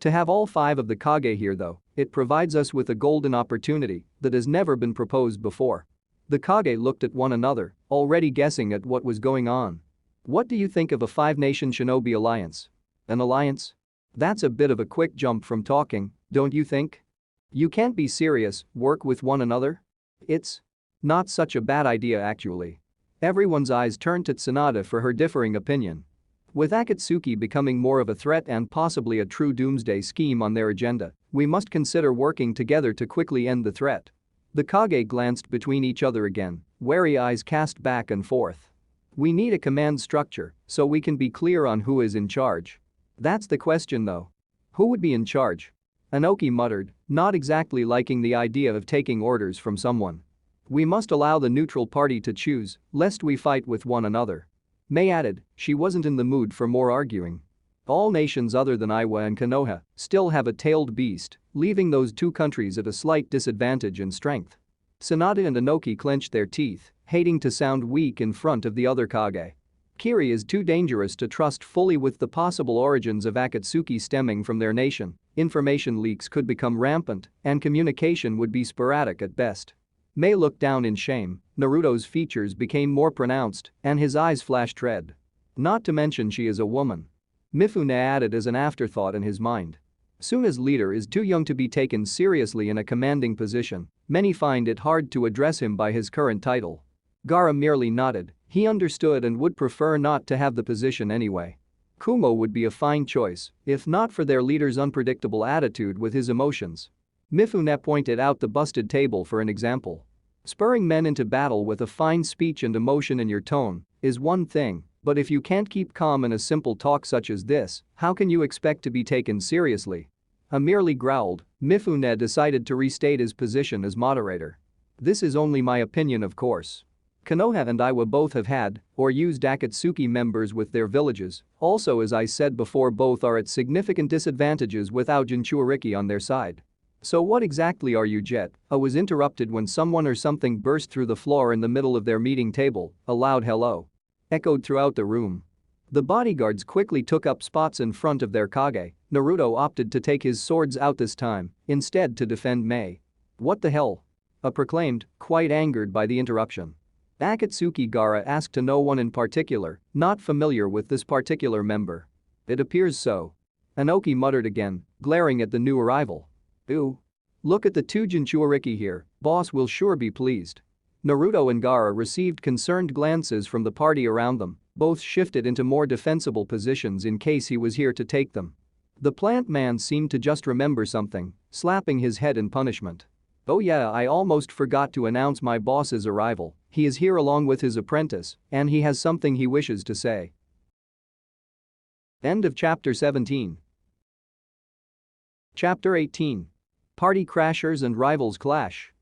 To have all 5 of the Kage here though, it provides us with a golden opportunity that has never been proposed before. The Kage looked at one another, already guessing at what was going on. What do you think of a 5-nation shinobi alliance? An alliance? That's a bit of a quick jump from talking, don't you think? You can't be serious, work with one another? It's not such a bad idea actually. Everyone's eyes turned to Tsunade for her differing opinion. With Akatsuki becoming more of a threat and possibly a true doomsday scheme on their agenda, we must consider working together to quickly end the threat. The Kage glanced between each other again, wary eyes cast back and forth. We need a command structure so we can be clear on who is in charge. That's the question though. Who would be in charge? Inoki muttered, not exactly liking the idea of taking orders from someone. We must allow the neutral party to choose, lest we fight with one another. Mei added, she wasn't in the mood for more arguing. All nations other than Iwa and Konoha still have a tailed beast, leaving those 2 countries at a slight disadvantage in strength. Sanada and Inoki clenched their teeth, hating to sound weak in front of the other Kage. Kiri is too dangerous to trust fully with the possible origins of Akatsuki stemming from their nation. Information leaks could become rampant and communication would be sporadic at best. Mei looked down in shame, Naruto's features became more pronounced and his eyes flashed red. Not to mention she is a woman. Mifune added as an afterthought in his mind. Suna's leader is too young to be taken seriously in a commanding position, many find it hard to address him by his current title. Gaara merely nodded, he understood and would prefer not to have the position anyway. Kumo would be a fine choice, if not for their leader's unpredictable attitude with his emotions. Mifune pointed out the busted table for an example. Spurring men into battle with a fine speech and emotion in your tone is one thing, but if you can't keep calm in a simple talk such as this, how can you expect to be taken seriously? Merely growled, Mifune decided to restate his position as moderator. This is only my opinion of course. Konoha and Iwa both have had or used Akatsuki members with their villages, also as I said before both are at significant disadvantages without Jinchuuriki on their side. So what exactly are you Jet? I was interrupted when someone or something burst through the floor in the middle of their meeting table, a loud hello echoed throughout the room. The bodyguards quickly took up spots in front of their Kage. Naruto opted to take his swords out this time, instead to defend Mei. What the hell? Proclaimed, quite angered by the interruption. Akatsuki Gaara asked to no one in particular, not familiar with this particular member. It appears so. Inoki muttered again, glaring at the new arrival. Ooh. Look at the 2 Jinchuuriki here, boss will sure be pleased. Naruto and Gaara received concerned glances from the party around them, both shifted into more defensible positions in case he was here to take them. The plant man seemed to just remember something, slapping his head in punishment. Oh yeah, I almost forgot to announce my boss's arrival, he is here along with his apprentice, and he has something he wishes to say. End of chapter 17. Chapter 18. Party crashers and rivals clash.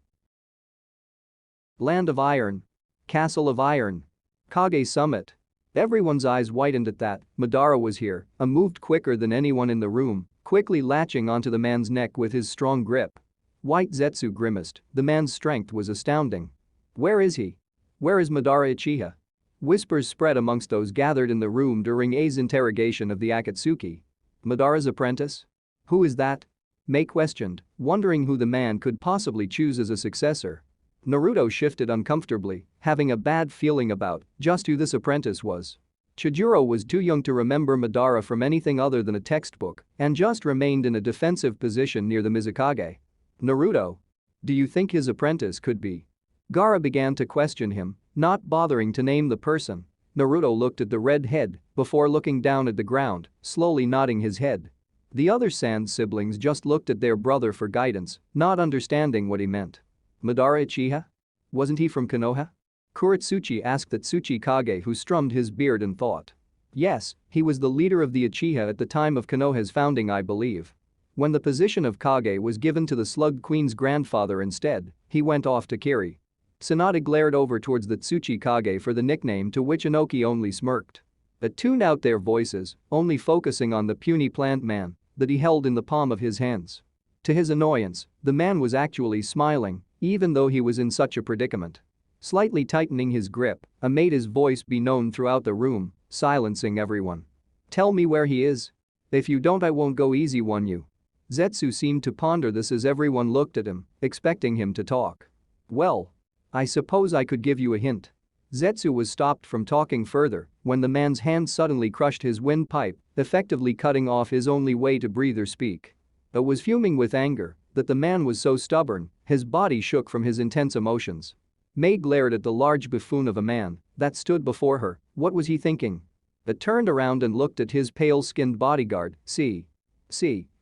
Land of Iron. Castle of Iron. Kage Summit. Everyone's eyes widened at that. Madara was here, moved quicker than anyone in the room, quickly latching onto the man's neck with his strong grip. White Zetsu grimaced, the man's strength was astounding. Where is he? Where is Madara Uchiha? Whispers spread amongst those gathered in the room during A's interrogation of the Akatsuki. Madara's apprentice? Who is that? Mei questioned, wondering who the man could possibly choose as a successor. Naruto shifted uncomfortably, having a bad feeling about just who this apprentice was. Chijuro was too young to remember Madara from anything other than a textbook and just remained in a defensive position near the Mizukage. Naruto? Do you think his apprentice could be? Gaara began to question him, not bothering to name the person. Naruto looked at the red head before looking down at the ground, slowly nodding his head. The other Sand siblings just looked at their brother for guidance, not understanding what he meant. Madara Uchiha? Wasn't he from Konoha? Kuretsuchi asked that Tsuchikage, who strummed his beard and thought. Yes, he was the leader of the Uchiha at the time of Konoha's founding, I believe. When the position of Kage was given to the Slug Queen's grandfather instead, he went off to Kiri. Sanada glared over towards the Tsuchikage for the nickname, to which Inoki only smirked. It tuned out their voices, only focusing on the puny plant man that he held in the palm of his hands. To his annoyance, the man was actually smiling, even though he was in such a predicament. Slightly tightening his grip, made his voice be known throughout the room, silencing everyone. Tell me where he is. If you don't, I won't go easy on you. Zetsu seemed to ponder this as everyone looked at him, expecting him to talk. Well, I suppose I could give you a hint. Zetsu was stopped from talking further when the man's hand suddenly crushed his windpipe, effectively cutting off his only way to breathe or speak. It was fuming with anger that the man was so stubborn, his body shook from his intense emotions. Mei glared at the large buffoon of a man that stood before her. What was he thinking? It turned around and looked at his pale-skinned bodyguard. See,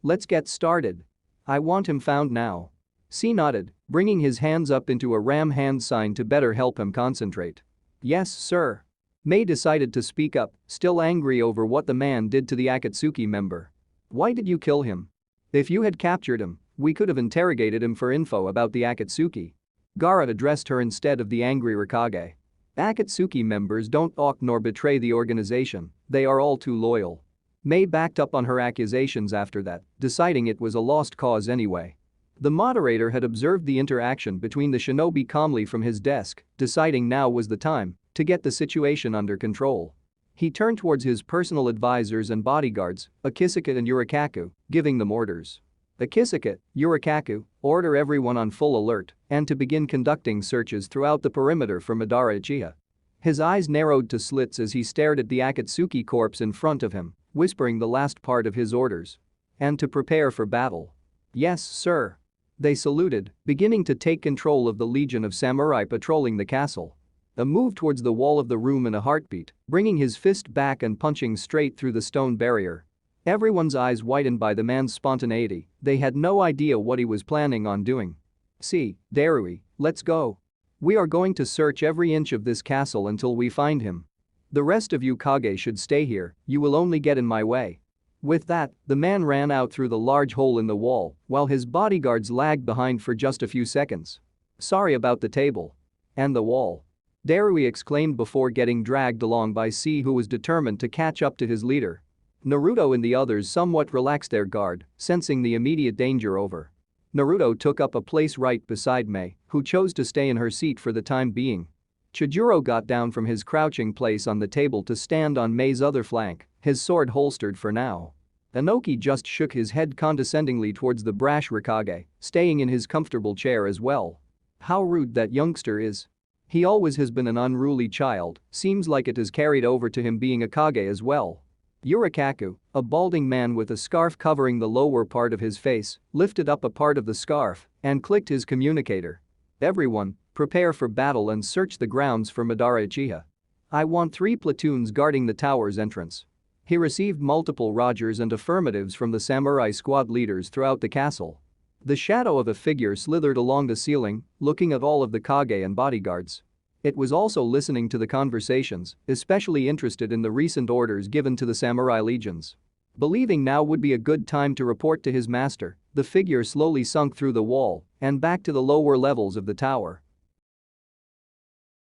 let's get started. I want him found now. C nodded, bringing his hands up into a ram hand sign to better help him concentrate. Yes, sir. Mei decided to speak up, still angry over what the man did to the Akatsuki member. Why did you kill him? If you had captured him, we could have interrogated him for info about the Akatsuki. Gaara addressed her instead of the angry Rikage. Akatsuki members don't talk nor betray the organization, they are all too loyal. Mei backed up on her accusations after that, deciding it was a lost cause anyway. The moderator had observed the interaction between the shinobi calmly from his desk, deciding now was the time to get the situation under control. He turned towards his personal advisors and bodyguards, Akisaka and Yurikaku, giving them orders. Akisaka, Yurikaku, order everyone on full alert and to begin conducting searches throughout the perimeter for Madara Uchiha. His eyes narrowed to slits as he stared at the Akatsuki corpse in front of him, whispering the last part of his orders. And to prepare for battle. Yes, sir. They saluted, beginning to take control of the legion of samurai patrolling the castle. A move towards the wall of the room in a heartbeat, bringing his fist back and punching straight through the stone barrier. Everyone's eyes widened by the man's spontaneity, they had no idea what he was planning on doing. See, Darui, let's go. We are going to search every inch of this castle until we find him. The rest of you Kage should stay here, you will only get in my way. With that, the man ran out through the large hole in the wall, while his bodyguards lagged behind for just a few seconds. Sorry about the table. And the wall. Darui exclaimed before getting dragged along by C, who was determined to catch up to his leader. Naruto and the others somewhat relaxed their guard, sensing the immediate danger over. Naruto took up a place right beside Mei, who chose to stay in her seat for the time being. Chijuro got down from his crouching place on the table to stand on Mei's other flank, his sword holstered for now. Inoki just shook his head condescendingly towards the brash Rikage, staying in his comfortable chair as well. How rude that youngster is. He always has been an unruly child, seems like it has carried over to him being a Kage as well. Yurikaku, a balding man with a scarf covering the lower part of his face, lifted up a part of the scarf and clicked his communicator. Everyone, prepare for battle and search the grounds for Madara Uchiha. I want 3 platoons guarding the tower's entrance. He received multiple rogers and affirmatives from the samurai squad leaders throughout the castle. The shadow of a figure slithered along the ceiling, looking at all of the Kage and bodyguards. It was also listening to the conversations, especially interested in the recent orders given to the samurai legions. Believing now would be a good time to report to his master, the figure slowly sunk through the wall and back to the lower levels of the tower.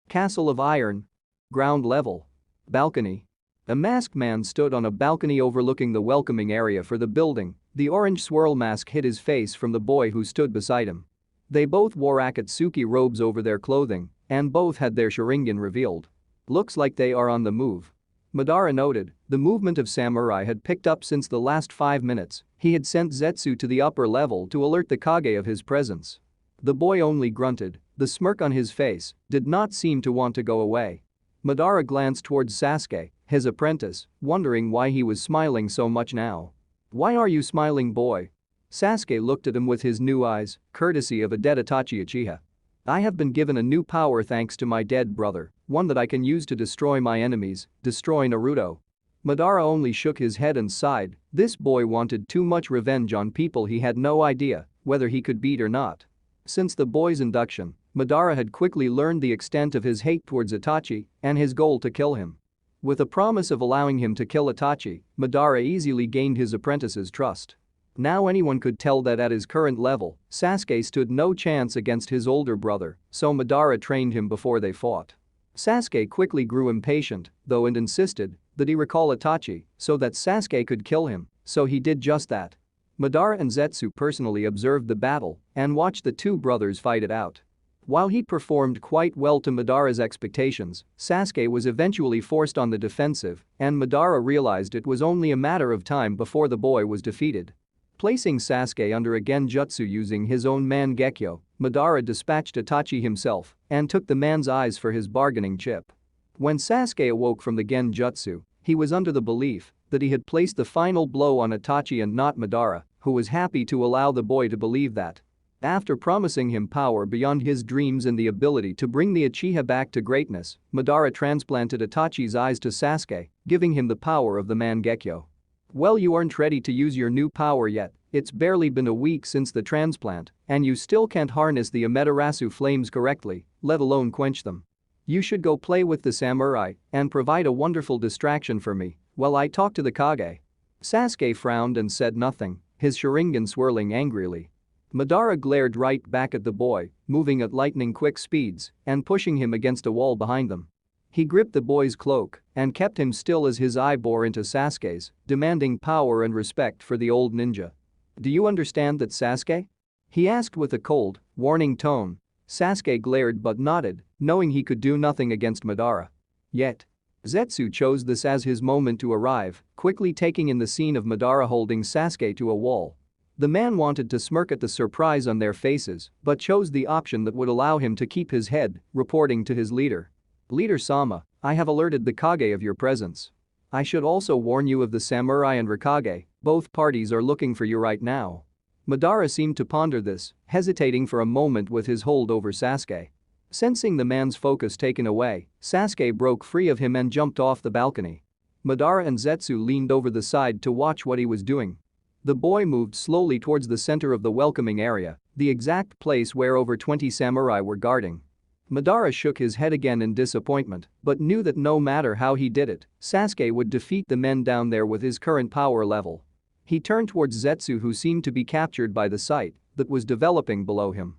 Castle of Iron. Ground level. Balcony. A masked man stood on a balcony overlooking the welcoming area for the building. The orange swirl mask hid his face from the boy who stood beside him. They both wore Akatsuki robes over their clothing, and both had their Sharingan revealed. Looks like they are on the move. Madara noted, the movement of samurai had picked up since the last 5 minutes. He had sent Zetsu to the upper level to alert the Kage of his presence. The boy only grunted, the smirk on his face did not seem to want to go away. Madara glanced towards Sasuke His apprentice, wondering why he was smiling so much now. "Why are you smiling, boy?" Sasuke looked at him with his new eyes, courtesy of a dead Itachi Uchiha. "I have been given a new power thanks to my dead brother, one that I can use to destroy my enemies, destroy Naruto." Madara only shook his head and sighed. This boy wanted too much revenge on people he had no idea whether he could beat or not. Since the boy's induction, Madara had quickly learned the extent of his hate towards Itachi and his goal to kill him. With a promise of allowing him to kill Itachi, Madara easily gained his apprentice's trust. Now anyone could tell that at his current level, Sasuke stood no chance against his older brother, so Madara trained him before they fought. Sasuke quickly grew impatient, though, and insisted that he recall Itachi so that Sasuke could kill him, so he did just that. Madara and Zetsu personally observed the battle and watched the two brothers fight it out. While he performed quite well to Madara's expectations, Sasuke was eventually forced on the defensive, and Madara realized it was only a matter of time before the boy was defeated. Placing Sasuke under a genjutsu using his own Mangekyo, Madara dispatched Itachi himself and took the man's eyes for his bargaining chip. When Sasuke awoke from the genjutsu, he was under the belief that he had placed the final blow on Itachi and not Madara, who was happy to allow the boy to believe that. After promising him power beyond his dreams and the ability to bring the Uchiha back to greatness, Madara transplanted Itachi's eyes to Sasuke, giving him the power of the Mangekyo. "Well, you aren't ready to use your new power yet. It's barely been a week since the transplant, and you still can't harness the Amaterasu flames correctly, let alone quench them. You should go play with the samurai and provide a wonderful distraction for me while I talk to the Kage." Sasuke frowned and said nothing, his Sharingan swirling angrily. Madara glared right back at the boy, moving at lightning-quick speeds and pushing him against a wall behind them. He gripped the boy's cloak and kept him still as his eye bore into Sasuke's, demanding power and respect for the old ninja. "Do you understand that, Sasuke?" he asked with a cold, warning tone. Sasuke glared but nodded, knowing he could do nothing against Madara. Yet, Zetsu chose this as his moment to arrive, quickly taking in the scene of Madara holding Sasuke to a wall. The man wanted to smirk at the surprise on their faces but chose the option that would allow him to keep his head, reporting to his leader. "Leader Sama, I have alerted the Kage of your presence. I should also warn you of the samurai and Raikage, both parties are looking for you right now." Madara seemed to ponder this, hesitating for a moment with his hold over Sasuke. Sensing the man's focus taken away, Sasuke broke free of him and jumped off the balcony. Madara and Zetsu leaned over the side to watch what he was doing. The boy moved slowly towards the center of the welcoming area, the exact place where over 20 samurai were guarding. Madara shook his head again in disappointment but knew that no matter how he did it, Sasuke would defeat the men down there with his current power level. He turned towards Zetsu, who seemed to be captured by the sight that was developing below him.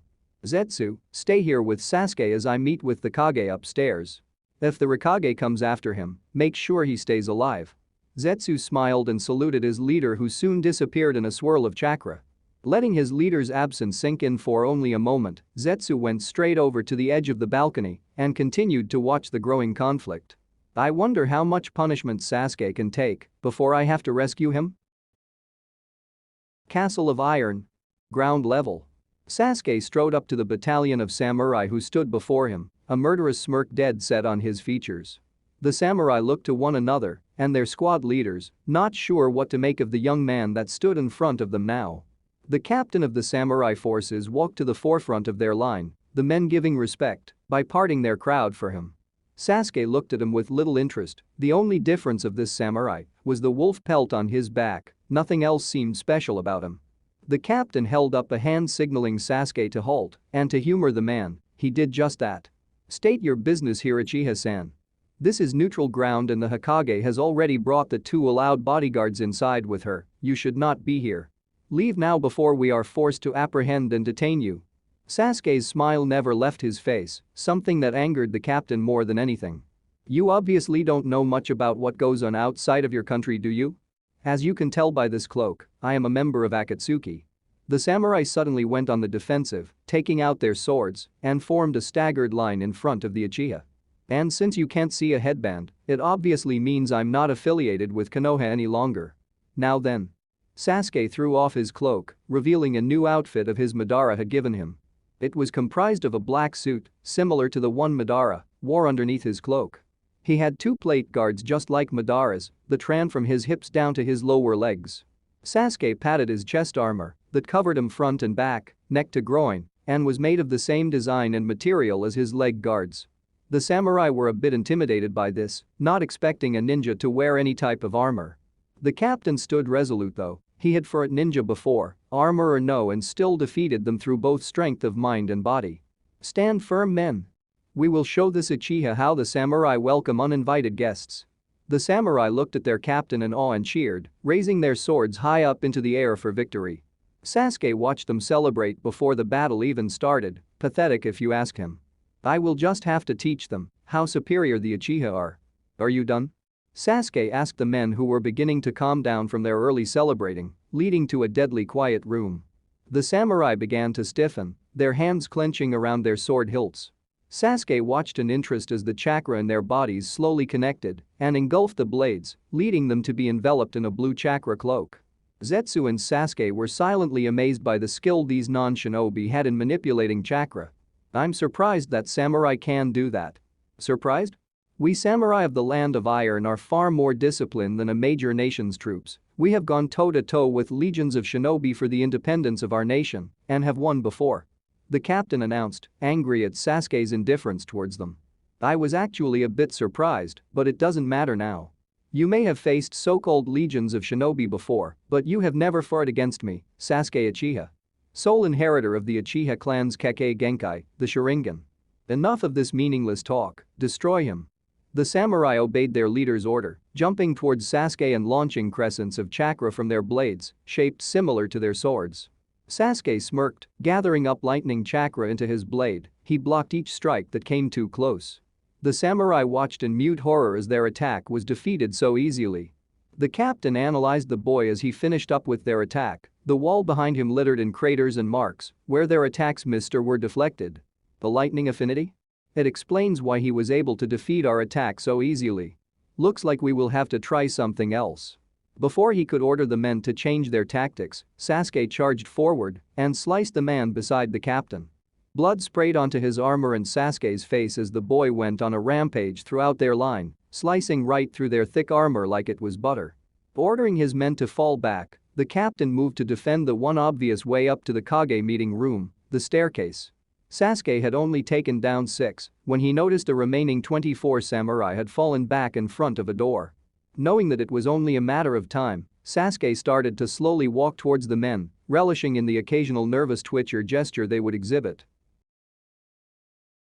"Zetsu, stay here with Sasuke as I meet with the Kage upstairs. If the Raikage comes after him, make sure he stays alive." Zetsu smiled and saluted his leader, who soon disappeared in a swirl of chakra. Letting his leader's absence sink in for only a moment, Zetsu went straight over to the edge of the balcony and continued to watch the growing conflict. "I wonder how much punishment Sasuke can take before I have to rescue him." Castle of Iron. Ground level. Sasuke strode up to the battalion of samurai who stood before him, a murderous smirk dead set on his features. The samurai looked to one another and their squad leaders, not sure what to make of the young man that stood in front of them now. The captain of the samurai forces walked to the forefront of their line, the men giving respect by parting their crowd for him. Sasuke looked at him with little interest. The only difference of this samurai was the wolf pelt on his back, nothing else seemed special about him. The captain held up a hand signaling Sasuke to halt, and to humor the man, he did just that. "State your business here, Uchiha-san. This is neutral ground and the Hokage has already brought the 2 allowed bodyguards inside with her, you should not be here. Leave now before we are forced to apprehend and detain you." Sasuke's smile never left his face, something that angered the captain more than anything. "You obviously don't know much about what goes on outside of your country, do you? As you can tell by this cloak, I am a member of Akatsuki." The samurai suddenly went on the defensive, taking out their swords and formed a staggered line in front of the Uchiha. "And since you can't see a headband, it obviously means I'm not affiliated with Konoha any longer. Now then." Sasuke threw off his cloak, revealing a new outfit of his Madara had given him. It was comprised of a black suit, similar to the one Madara wore underneath his cloak. He had two plate guards just like Madara's that ran from his hips down to his lower legs. Sasuke patted his chest armor that covered him front and back, neck to groin, and was made of the same design and material as his leg guards. The samurai were a bit intimidated by this, not expecting a ninja to wear any type of armor. The captain stood resolute though, he had fought ninja before, armor or no, and still defeated them through both strength of mind and body. Stand firm, men. We will show this Uchiha how the samurai welcome uninvited guests. The samurai looked at their captain in awe and cheered, raising their swords high up into the air for victory. Sasuke watched them celebrate before the battle even started, pathetic if you ask him. I will just have to teach them how superior the Uchiha are. Are you done? Sasuke asked the men who were beginning to calm down from their early celebrating, leading to a deadly quiet room. The samurai began to stiffen, their hands clenching around their sword hilts. Sasuke watched in interest as the chakra in their bodies slowly connected and engulfed the blades, leading them to be enveloped in a blue chakra cloak. Zetsu and Sasuke were silently amazed by the skill these non-shinobi had in manipulating chakra. I'm surprised that samurai can do that. Surprised? We samurai of the land of iron are far more disciplined than a major nation's troops. We have gone toe-to-toe with legions of shinobi for the independence of our nation and have won before. The captain announced, angry at Sasuke's indifference towards them. I was actually a bit surprised, but it doesn't matter now. You may have faced so-called legions of shinobi before, but you have never fought against me, Sasuke Uchiha. Sole inheritor of the Uchiha clan's Kekkei Genkai, the Sharingan. Enough of this meaningless talk, destroy him. The samurai obeyed their leader's order, jumping towards Sasuke and launching crescents of chakra from their blades, shaped similar to their swords. Sasuke smirked, gathering up lightning chakra into his blade, he blocked each strike that came too close. The samurai watched in mute horror as their attack was defeated so easily. The captain analyzed the boy as he finished up with their attack, the wall behind him littered in craters and marks where their attacks missed or were deflected. The lightning affinity? It explains why he was able to defeat our attack so easily. Looks like we will have to try something else. Before he could order the men to change their tactics, Sasuke charged forward and sliced the man beside the captain. Blood sprayed onto his armor and Sasuke's face as the boy went on a rampage throughout their line, slicing right through their thick armor like it was butter. Ordering his men to fall back, the captain moved to defend the one obvious way up to the Kage meeting room, the staircase. Sasuke had only taken down 6 when he noticed the remaining 24 samurai had fallen back in front of a door. Knowing that it was only a matter of time, Sasuke started to slowly walk towards the men, relishing in the occasional nervous twitch or gesture they would exhibit.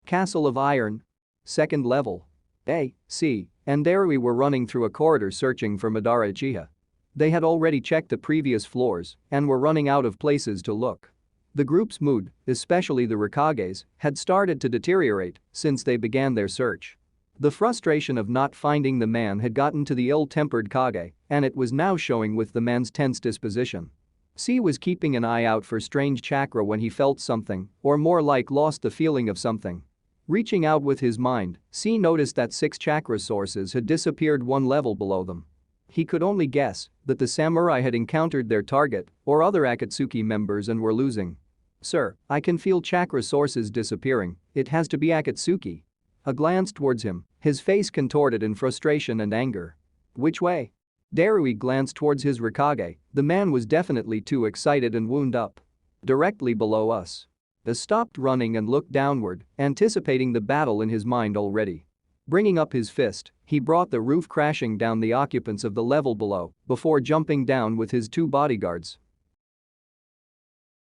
Castle of Iron. Second level. A, C, and Terumi were running through a corridor searching for Madara Uchiha. They had already checked the previous floors and were running out of places to look. The group's mood, especially the Rikages, had started to deteriorate since they began their search. The frustration of not finding the man had gotten to the ill-tempered Kage, and it was now showing with the man's tense disposition. C was keeping an eye out for strange chakra when he felt something, or more like lost the feeling of something. Reaching out with his mind, C noticed that 6 chakra sources had disappeared one level below them. He could only guess that the samurai had encountered their target or other Akatsuki members and were losing. Sir, I can feel chakra sources disappearing, it has to be Akatsuki. A glance towards him, his face contorted in frustration and anger. Which way? Terumi glanced towards his Rikage, the man was definitely too excited and wound up. Directly below us. He stopped running and looked downward, anticipating the battle in his mind already. Bringing up his fist, he brought the roof crashing down the occupants of the level below before jumping down with his 2 bodyguards.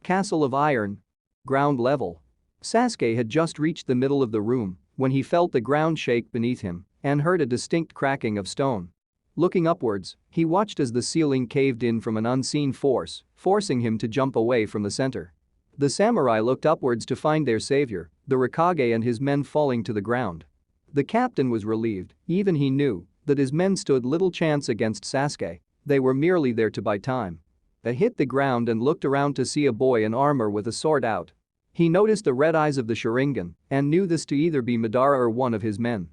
Castle of Iron. Ground level. Sasuke had just reached the middle of the room when he felt the ground shake beneath him and heard a distinct cracking of stone. Looking upwards, he watched as the ceiling caved in from an unseen force, forcing him to jump away from the center. The samurai looked upwards to find their savior, the Rikage and his men falling to the ground. The captain was relieved, even he knew that his men stood little chance against Sasuke, they were merely there to buy time. He hit the ground and looked around to see a boy in armor with a sword out. He noticed the red eyes of the Sharingan and knew this to either be Madara or one of his men.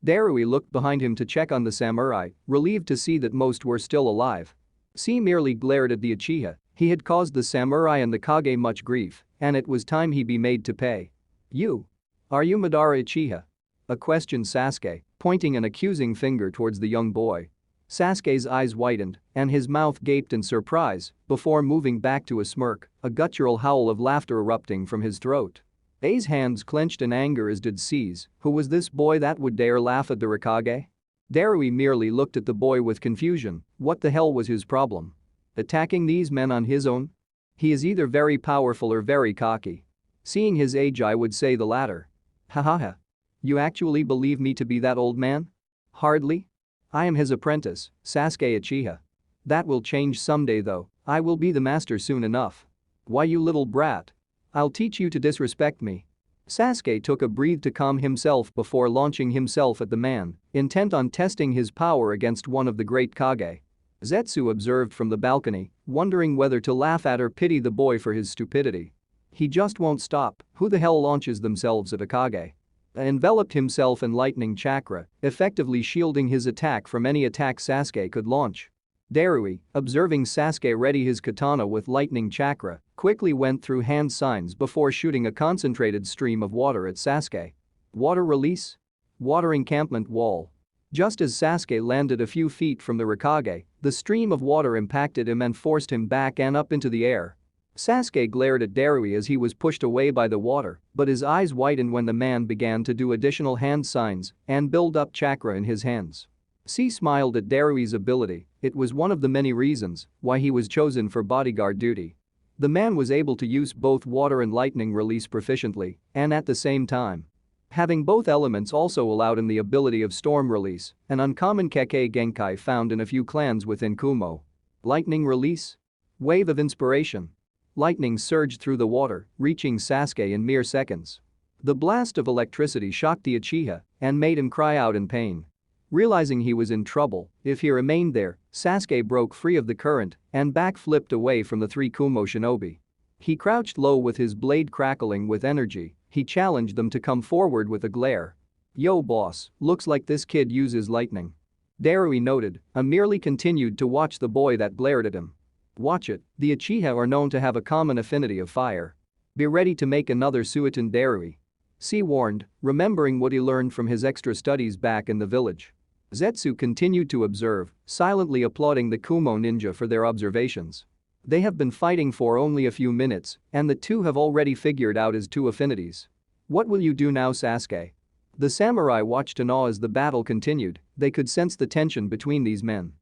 Terumi looked behind him to check on the samurai, relieved to see that most were still alive. C merely glared at the Uchiha, he had caused the samurai and the Kage much grief, and it was time he be made to pay. You? Are you Madara Uchiha? A questioned Sasuke, pointing an accusing finger towards the young boy. Sasuke's eyes widened and his mouth gaped in surprise before moving back to a smirk, a guttural howl of laughter erupting from his throat. Ei's hands clenched in anger as did C's. Who was this boy that would dare laugh at the Hokage? Darui merely looked at the boy with confusion. What the hell was his problem? Attacking these men on his own? He is either very powerful or very cocky. Seeing his age, I would say the latter. Hahaha. You actually believe me to be that old man? Hardly. I am his apprentice, Sasuke Uchiha. That will change someday though, I will be the master soon enough. Why, you little brat? I'll teach you to disrespect me. Sasuke took a breath to calm himself before launching himself at the man, intent on testing his power against one of the great Kage. Zetsu observed from the balcony, wondering whether to laugh at or pity the boy for his stupidity. He just won't stop. Who the hell launches themselves at a Kage? Enveloped himself in lightning chakra, effectively shielding his attack from any attack Sasuke could launch. Darui, observing Sasuke ready his katana with lightning chakra, quickly went through hand signs before shooting a concentrated stream of water at Sasuke. Water release? Water encampment wall. Just as Sasuke landed a few feet from the Hokage, the stream of water impacted him and forced him back and up into the air. Sasuke glared at Darui as he was pushed away by the water, but his eyes widened when the man began to do additional hand signs and build up chakra in his hands. C smiled at Darui's ability. It was one of the many reasons why he was chosen for bodyguard duty. The man was able to use both water and lightning release proficiently and at the same time. Having both elements also allowed him the ability of storm release, an uncommon Kekkei Genkai found in a few clans within Kumo. Lightning release? Wave of inspiration. Lightning surged through the water, reaching Sasuke in mere seconds. The blast of electricity shocked the Uchiha and made him cry out in pain. Realizing he was in trouble, if he remained there, Sasuke broke free of the current and backflipped away from the three Kumo shinobi. He crouched low with his blade crackling with energy. He challenged them to come forward with a glare. Yo boss, looks like this kid uses lightning. Darui noted and merely continued to watch the boy that glared at him. Watch it, the Uchiha are known to have a common affinity of fire. Be ready to make another Suiton Darui. C warned, remembering what he learned from his extra studies back in the village. Zetsu continued to observe, silently applauding the Kumo ninja for their observations. They have been fighting for only a few minutes, and the two have already figured out his two affinities. What will you do now, Sasuke? The samurai watched in awe as the battle continued. They could sense the tension between these men.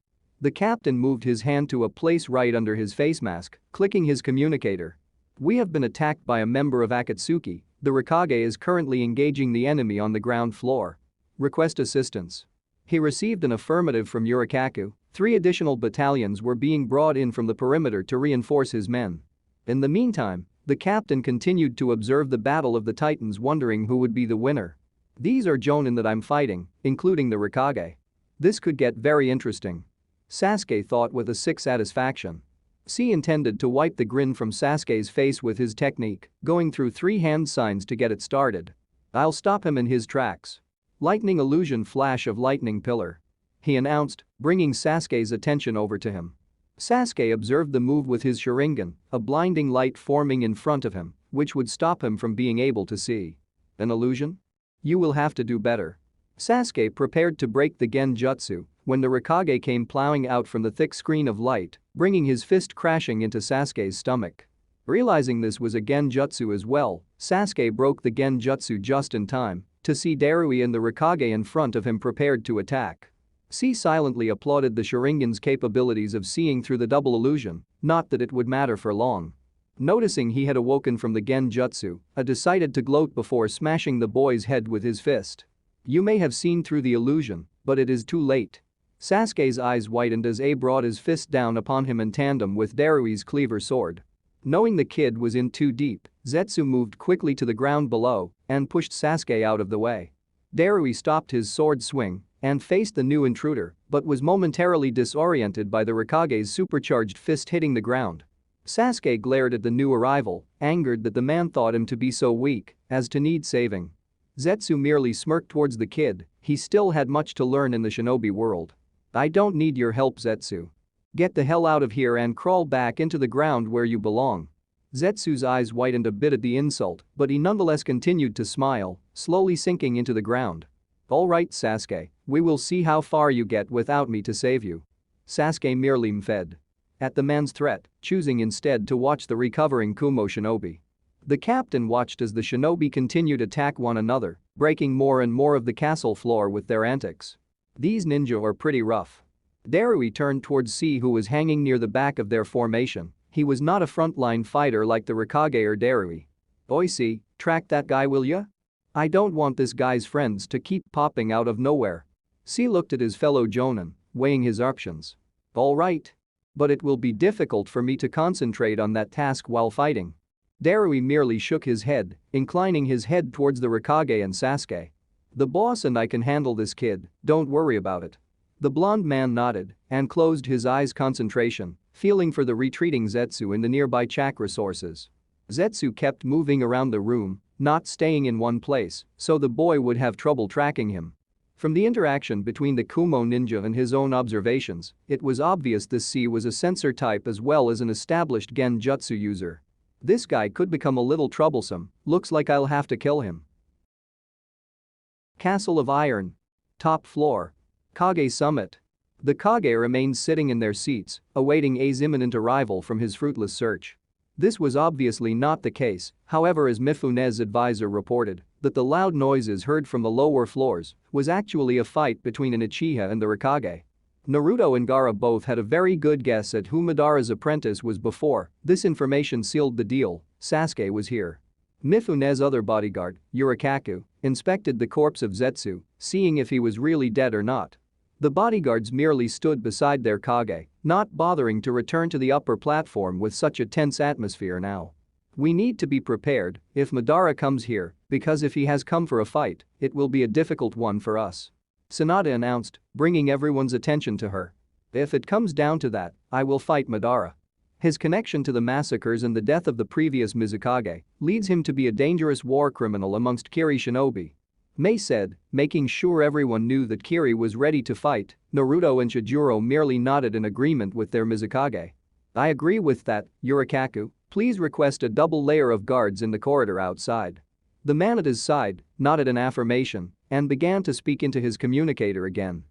The captain moved his hand to a place right under his face mask, clicking his communicator. We have been attacked by a member of Akatsuki. The Hokage is currently engaging the enemy on the ground floor. Request assistance. He received an affirmative from Yurikaku. 3 additional battalions were being brought in from the perimeter to reinforce his men. In the meantime, the captain continued to observe the battle of the titans, wondering who would be the winner. These are Jonin that I'm fighting, including the Hokage. This could get very interesting. Sasuke thought with a sick satisfaction. C intended to wipe the grin from Sasuke's face with his technique, going through 3 hand signs to get it started. I'll stop him in his tracks. Lightning illusion flash of lightning pillar. He announced, bringing Sasuke's attention over to him. Sasuke observed the move with his Sharingan, a blinding light forming in front of him, which would stop him from being able to see. An illusion? You will have to do better. Sasuke prepared to break the Genjutsu when the Hokage came plowing out from the thick screen of light, bringing his fist crashing into Sasuke's stomach. Realizing this was a Genjutsu as well, Sasuke broke the Genjutsu just in time to see Darui and the Hokage in front of him prepared to attack. C silently applauded the Sharingan's capabilities of seeing through the double illusion, not that it would matter for long. Noticing he had awoken from the Genjutsu, decided to gloat before smashing the boy's head with his fist. You may have seen through the illusion, but it is too late. Sasuke's eyes widened as A brought his fist down upon him in tandem with Darui's cleaver sword. Knowing the kid was in too deep, Zetsu moved quickly to the ground below and pushed Sasuke out of the way. Darui stopped his sword swing and faced the new intruder, but was momentarily disoriented by the Hokage's supercharged fist hitting the ground. Sasuke glared at the new arrival, angered that the man thought him to be so weak as to need saving. Zetsu merely smirked towards the kid. He still had much to learn in the shinobi world. I don't need your help, Zetsu. Get the hell out of here and crawl back into the ground where you belong. Zetsu's eyes widened a bit at the insult, but he nonetheless continued to smile, slowly sinking into the ground. Alright Sasuke, we will see how far you get without me to save you. Sasuke merely mfed at the man's threat, choosing instead to watch the recovering Kumo shinobi. The captain watched as the shinobi continued to attack one another, breaking more and more of the castle floor with their antics. These ninja are pretty rough. Darui turned towards C, who was hanging near the back of their formation. He was not a frontline fighter like the Rikage or Darui. Oi C, track that guy will ya? I don't want this guy's friends to keep popping out of nowhere. C looked at his fellow Jonin, weighing his options. Alright. But it will be difficult for me to concentrate on that task while fighting. Darui merely shook his head, inclining his head towards the Rikage and Sasuke. The boss and I can handle this kid, don't worry about it. The blonde man nodded and closed his eyes, concentration, feeling for the retreating Zetsu in the nearby chakra sources. Zetsu kept moving around the room, not staying in one place, so the boy would have trouble tracking him. From the interaction between the Kumo ninja and his own observations, it was obvious this C was a sensor type as well as an established genjutsu user. This guy could become a little troublesome, looks like I'll have to kill him. Castle of Iron. Top floor. Kage Summit. The Kage remained sitting in their seats, awaiting A's imminent arrival from his fruitless search. This was obviously not the case, however, as Mifune's advisor reported that the loud noises heard from the lower floors was actually a fight between an Uchiha and the Rikage. Naruto and Gaara both had a very good guess at who Madara's apprentice was before this information sealed the deal. Sasuke was here. Mifune's other bodyguard, Yurikaku, inspected the corpse of Zetsu, seeing if he was really dead or not. The bodyguards merely stood beside their Kage, not bothering to return to the upper platform with such a tense atmosphere now. We need to be prepared if Madara comes here, because if he has come for a fight, it will be a difficult one for us. Sanada announced, bringing everyone's attention to her. If it comes down to that, I will fight Madara. His connection to the massacres and the death of the previous Mizukage leads him to be a dangerous war criminal amongst Kiri shinobi. Mei said, making sure everyone knew that Kiri was ready to fight. Naruto and Chijuro merely nodded in agreement with their Mizukage. I agree with that, Yurikaku, please request a double layer of guards in the corridor outside. The man at his side nodded in affirmation and began to speak into his communicator again.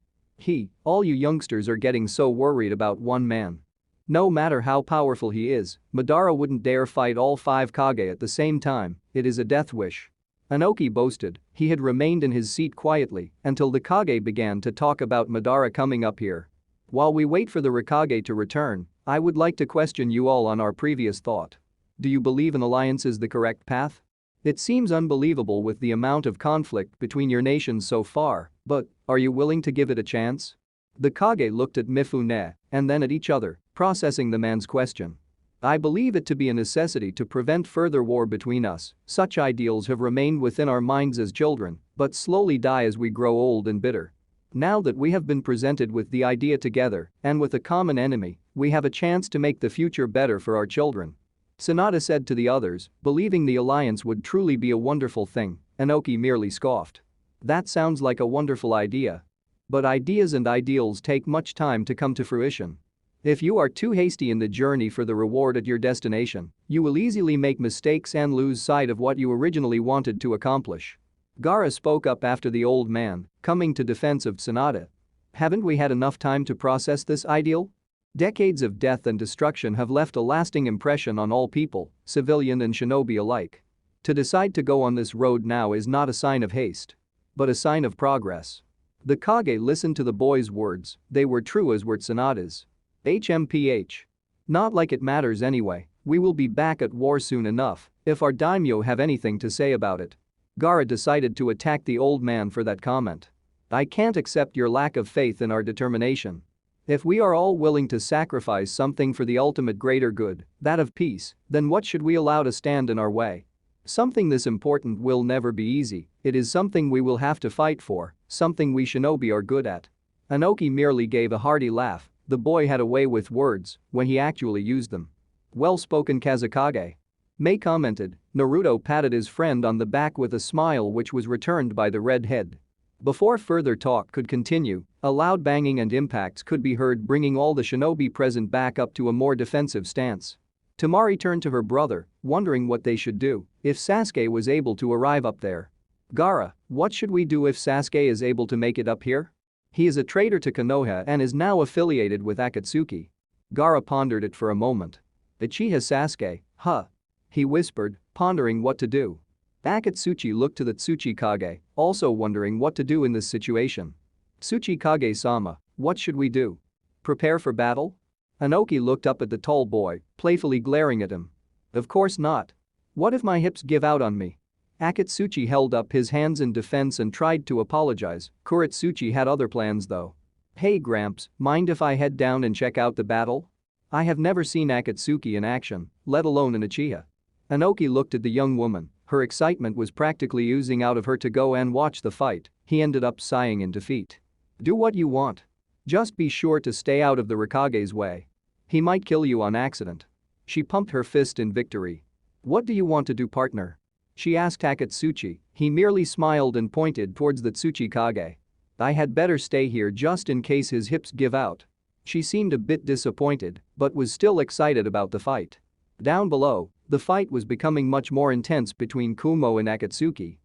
All you youngsters are getting so worried about one man. No matter how powerful he is, Madara wouldn't dare fight all 5 Kage at the same time, it is a death wish. Inoki boasted he had remained in his seat quietly until the Kage began to talk about Madara coming up here. While we wait for the Rikage to return, I would like to question you all on our previous thought. Do you believe an alliance is the correct path? It seems unbelievable with the amount of conflict between your nations so far, but are you willing to give it a chance? The Kage looked at Mifune and then at each other, processing the man's question. I believe it to be a necessity to prevent further war between us. Such ideals have remained within our minds as children, but slowly die as we grow old and bitter. Now that we have been presented with the idea together and with a common enemy, we have a chance to make the future better for our children. Sanada said to the others, believing the alliance would truly be a wonderful thing. Inoki merely scoffed. That sounds like a wonderful idea. But ideas and ideals take much time to come to fruition. If you are too hasty in the journey for the reward at your destination, you will easily make mistakes and lose sight of what you originally wanted to accomplish. Gaara spoke up after the old man, coming to defense of Sanada. Haven't we had enough time to process this ideal? Decades of death and destruction have left a lasting impression on all people, civilian and shinobi alike. To decide to go on this road now is not a sign of haste, but a sign of progress. The Kage listened to the boy's words, they were true as were Sanada's. HMPH. Not like it matters anyway, we will be back at war soon enough if our daimyo have anything to say about it. Gaara decided to attack the old man for that comment. I can't accept your lack of faith in our determination. If we are all willing to sacrifice something for the ultimate greater good, that of peace, then what should we allow to stand in our way? Something this important will never be easy, it is something we will have to fight for, something we shinobi are good at. Inoki merely gave a hearty laugh. The boy had a way with words when he actually used them. Well-spoken Kazekage. Mei commented. Naruto patted his friend on the back with a smile which was returned by the redhead. Before further talk could continue, a loud banging and impacts could be heard, bringing all the shinobi present back up to a more defensive stance. Temari turned to her brother, wondering what they should do if Sasuke was able to arrive up there. Gaara, what should we do if Sasuke is able to make it up here? He is a traitor to Konoha and is now affiliated with Akatsuki. Gaara pondered it for a moment. Uchiha Sasuke, huh? He whispered, pondering what to do. Akatsuki looked to the Tsuchikage, also wondering what to do in this situation. Tsuchikage-sama, what should we do? Prepare for battle? Inoki looked up at the tall boy, playfully glaring at him. Of course not. What if my hips give out on me? Akatsuki held up his hands in defense and tried to apologize. Kuretsuchi had other plans though. Hey Gramps, mind if I head down and check out the battle? I have never seen Akatsuki in action, let alone in Uchiha. Inoki looked at the young woman, her excitement was practically oozing out of her to go and watch the fight. He ended up sighing in defeat. Do what you want. Just be sure to stay out of the Rikage's way. He might kill you on accident. She pumped her fist in victory. What do you want to do, partner? She asked Akatsuki. He merely smiled and pointed towards the Tsuchikage. I had better stay here just in case his hips give out. She seemed a bit disappointed, but was still excited about the fight. Down below, the fight was becoming much more intense between Kumo and Akatsuki.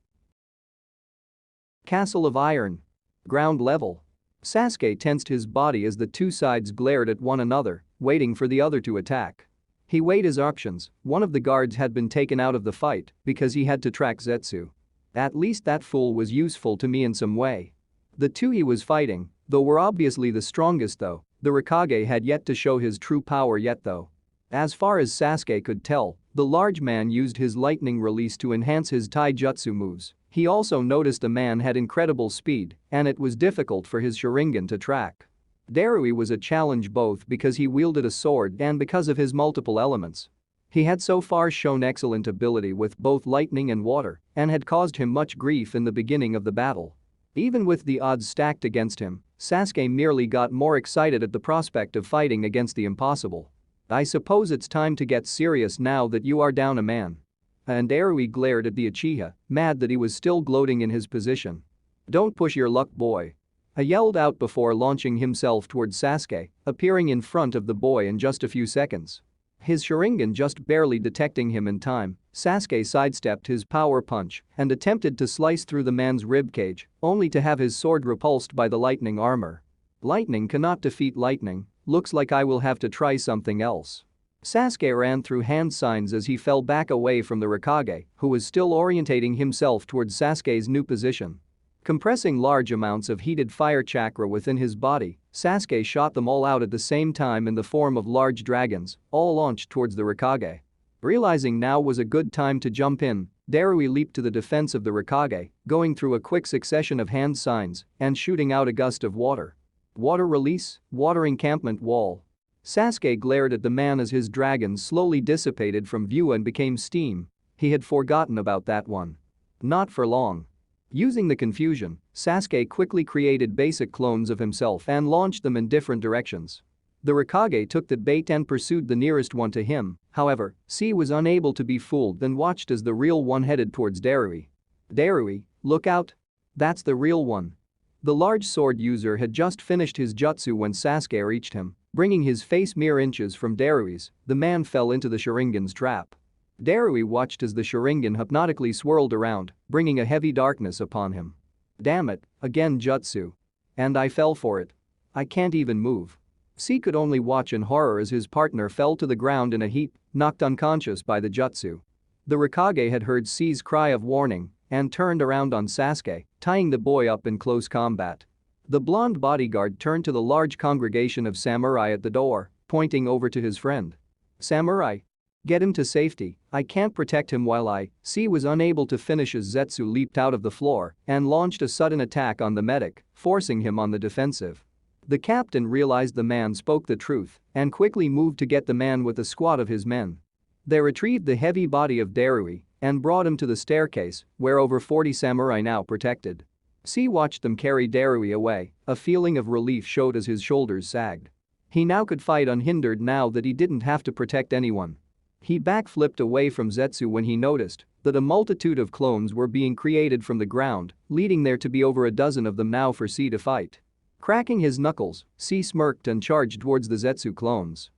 Castle of Iron. Ground level. Sasuke tensed his body as the two sides glared at one another, waiting for the other to attack. He weighed his options. One of the guards had been taken out of the fight because he had to track Zetsu. At least that fool was useful to me in some way. The two he was fighting, though, were obviously the strongest though. The Rikage had yet to show his true power yet though. As far as Sasuke could tell, the large man used his lightning release to enhance his taijutsu moves. He also noticed the man had incredible speed and it was difficult for his Sharingan to track. Darui was a challenge both because he wielded a sword and because of his multiple elements. He had so far shown excellent ability with both lightning and water and had caused him much grief in the beginning of the battle. Even with the odds stacked against him, Sasuke merely got more excited at the prospect of fighting against the impossible. I suppose it's time to get serious now that you are down a man. And Darui glared at the Uchiha, mad that he was still gloating in his position. Don't push your luck, boy. He yelled out before launching himself towards Sasuke, appearing in front of the boy in just a few seconds. His Sharingan just barely detecting him in time, Sasuke sidestepped his power punch and attempted to slice through the man's ribcage, only to have his sword repulsed by the lightning armor. Lightning cannot defeat lightning, looks like I will have to try something else. Sasuke ran through hand signs as he fell back away from the Rikage, who was still orientating himself towards Sasuke's new position. Compressing large amounts of heated fire chakra within his body, Sasuke shot them all out at the same time in the form of large dragons, all launched towards the Rikage. Realizing now was a good time to jump in, Darui leaped to the defense of the Rikage, going through a quick succession of hand signs and shooting out a gust of water. Water release, water encampment wall. Sasuke glared at the man as his dragon slowly dissipated from view and became steam. He had forgotten about that one. Not for long. Using the confusion, Sasuke quickly created basic clones of himself and launched them in different directions. The Rikage took the bait and pursued the nearest one to him, however, C was unable to be fooled and watched as the real one headed towards Darui. Darui, look out! That's the real one. The large sword user had just finished his jutsu when Sasuke reached him, bringing his face mere inches from Darui's. The man fell into the Sharingan's trap. Darui watched as the Sharingan hypnotically swirled around, bringing a heavy darkness upon him. Damn it, again jutsu. And I fell for it. I can't even move. C could only watch in horror as his partner fell to the ground in a heap, knocked unconscious by the jutsu. The Rikage had heard C's cry of warning and turned around on Sasuke, tying the boy up in close combat. The blonde bodyguard turned to the large congregation of samurai at the door, pointing over to his friend. Samurai. Get him to safety, I can't protect him while C was unable to finish as Zetsu leaped out of the floor and launched a sudden attack on the medic, forcing him on the defensive. The captain realized the man spoke the truth and quickly moved to get the man with a squad of his men. They retrieved the heavy body of Darui and brought him to the staircase, where over 40 samurai now protected. C watched them carry Darui away, a feeling of relief showed as his shoulders sagged. He now could fight unhindered now that he didn't have to protect anyone. He backflipped away from Zetsu when he noticed that a multitude of clones were being created from the ground, leading there to be over a dozen of them now for C to fight. Cracking his knuckles, C smirked and charged towards the Zetsu clones.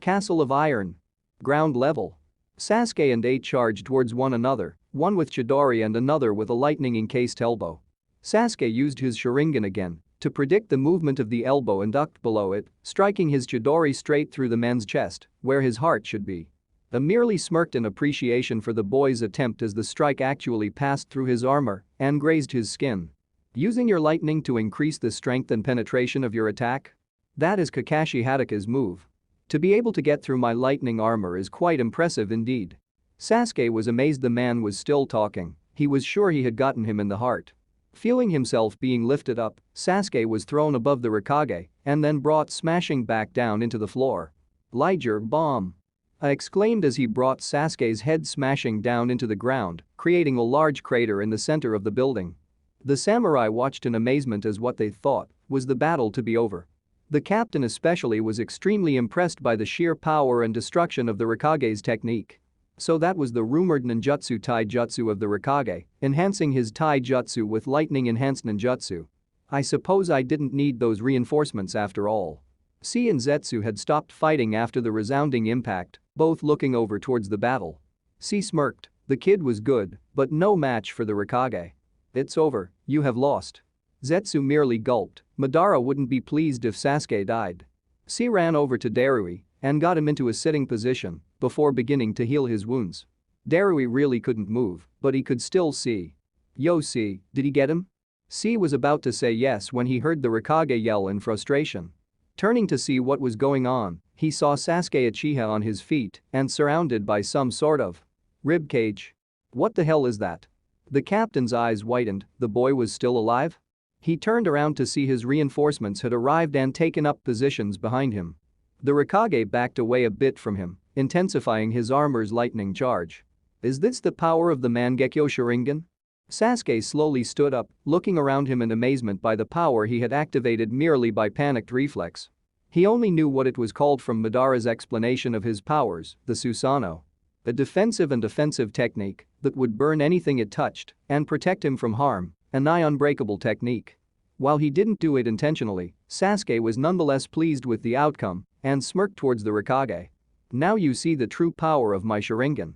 Castle of Iron. Ground level. Sasuke and A charged towards one another, one with Chidori and another with a lightning-encased elbow. Sasuke used his Sharingan again to predict the movement of the elbow and ducked below it, striking his Chidori straight through the man's chest, where his heart should be. He merely smirked in appreciation for the boy's attempt as the strike actually passed through his armor and grazed his skin. Using your lightning to increase the strength and penetration of your attack? That is Kakashi Hataka's move. To be able to get through my lightning armor is quite impressive indeed. Sasuke was amazed the man was still talking. He was sure he had gotten him in the heart. Feeling himself being lifted up, Sasuke was thrown above the Raikage and then brought smashing back down into the floor. Liger bomb! I exclaimed as he brought Sasuke's head smashing down into the ground, creating a large crater in the center of the building. The samurai watched in amazement as what they thought was the battle to be over. The captain especially was extremely impressed by the sheer power and destruction of the Raikage's technique. So that was the rumored ninjutsu taijutsu of the Raikage, enhancing his taijutsu with lightning-enhanced ninjutsu. I suppose I didn't need those reinforcements after all. C and Zetsu had stopped fighting after the resounding impact, both looking over towards the battle. C smirked. The kid was good, but no match for the Raikage. It's over, you have lost. Zetsu merely gulped. Madara wouldn't be pleased if Sasuke died. C ran over to Darui and got him into a sitting position before beginning to heal his wounds. Darui really couldn't move, but he could still see. Yo C, did he get him? C was about to say yes when he heard the Raikage yell in frustration. Turning to see what was going on, he saw Sasuke Uchiha on his feet and surrounded by some sort of ribcage. What the hell is that? The captain's eyes widened. The boy was still alive? He turned around to see his reinforcements had arrived and taken up positions behind him. The Raikage backed away a bit from him, intensifying his armor's lightning charge. Is this the power of the Mangekyo Sharingan? Sasuke slowly stood up, looking around him in amazement by the power he had activated merely by panicked reflex. He only knew what it was called from Madara's explanation of his powers, the Susanoo. A defensive and offensive technique that would burn anything it touched and protect him from harm, a nigh unbreakable technique. While he didn't do it intentionally, Sasuke was nonetheless pleased with the outcome and smirked towards the Raikage. Now you see the true power of my Sharingan.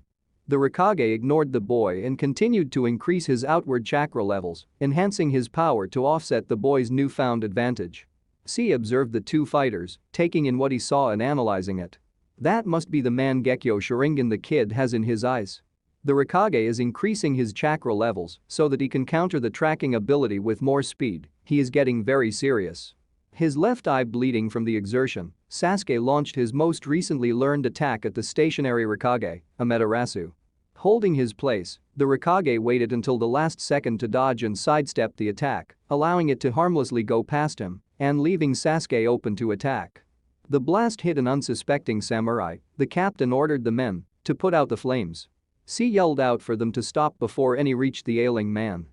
The Raikage ignored the boy and continued to increase his outward chakra levels, enhancing his power to offset the boy's newfound advantage. C observed the two fighters, taking in what he saw and analyzing it. That must be the Mangekyo Sharingan the kid has in his eyes. The Raikage is increasing his chakra levels so that he can counter the tracking ability with more speed. He is getting very serious. His left eye bleeding from the exertion, Sasuke launched his most recently learned attack at the stationary Raikage, Amaterasu. Holding his place, the Raikage waited until the last second to dodge and sidestep the attack, allowing it to harmlessly go past him and leaving Sasuke open to attack. The blast hit an unsuspecting samurai. The captain ordered the men to put out the flames. C yelled out for them to stop before any reached the ailing man.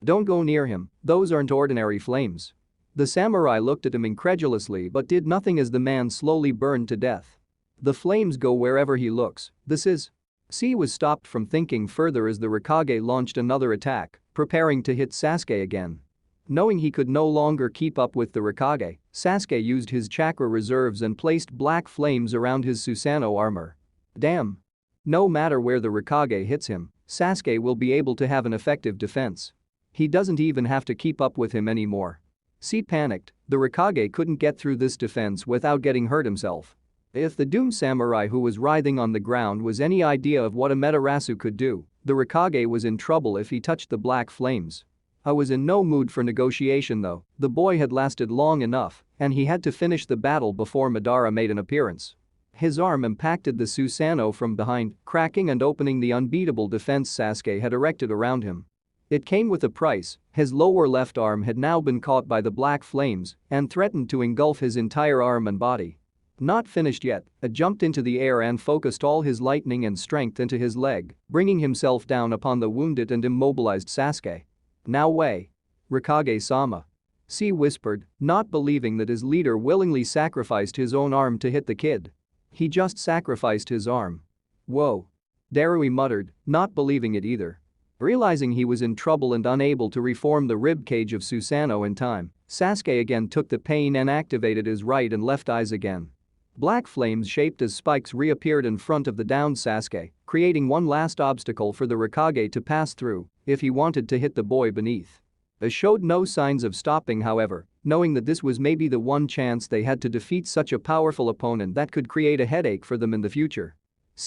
Don't go near him, those aren't ordinary flames. The samurai looked at him incredulously but did nothing as the man slowly burned to death. The flames go wherever he looks, this is. C was stopped from thinking further as the Raikage launched another attack, preparing to hit Sasuke again. Knowing he could no longer keep up with the Raikage, Sasuke used his chakra reserves and placed black flames around his Susanoo armor. Damn. No matter where the Raikage hits him, Sasuke will be able to have an effective defense. He doesn't even have to keep up with him anymore. C panicked. The Raikage couldn't get through this defense without getting hurt himself. If the doomed samurai who was writhing on the ground was any idea of what Amaterasu could do, the Raikage was in trouble if he touched the black flames. I was in no mood for negotiation though. The boy had lasted long enough and he had to finish the battle before Madara made an appearance. His arm impacted the Susanoo from behind, cracking and opening the unbeatable defense Sasuke had erected around him. It came with a price. His lower left arm had now been caught by the black flames and threatened to engulf his entire arm and body. Not finished yet, he jumped into the air and focused all his lightning and strength into his leg, bringing himself down upon the wounded and immobilized Sasuke. Now way. Raikage-sama. C whispered, not believing that his leader willingly sacrificed his own arm to hit the kid. He just sacrificed his arm. Whoa. Darui muttered, not believing it either. Realizing he was in trouble and unable to reform the ribcage of Susanoo in time, Sasuke again took the pain and activated his right and left eyes again. Black flames shaped as spikes reappeared in front of the downed Sasuke, creating one last obstacle for the Hokage to pass through if he wanted to hit the boy beneath. They showed no signs of stopping, however, knowing that this was maybe the one chance they had to defeat such a powerful opponent that could create a headache for them in the future.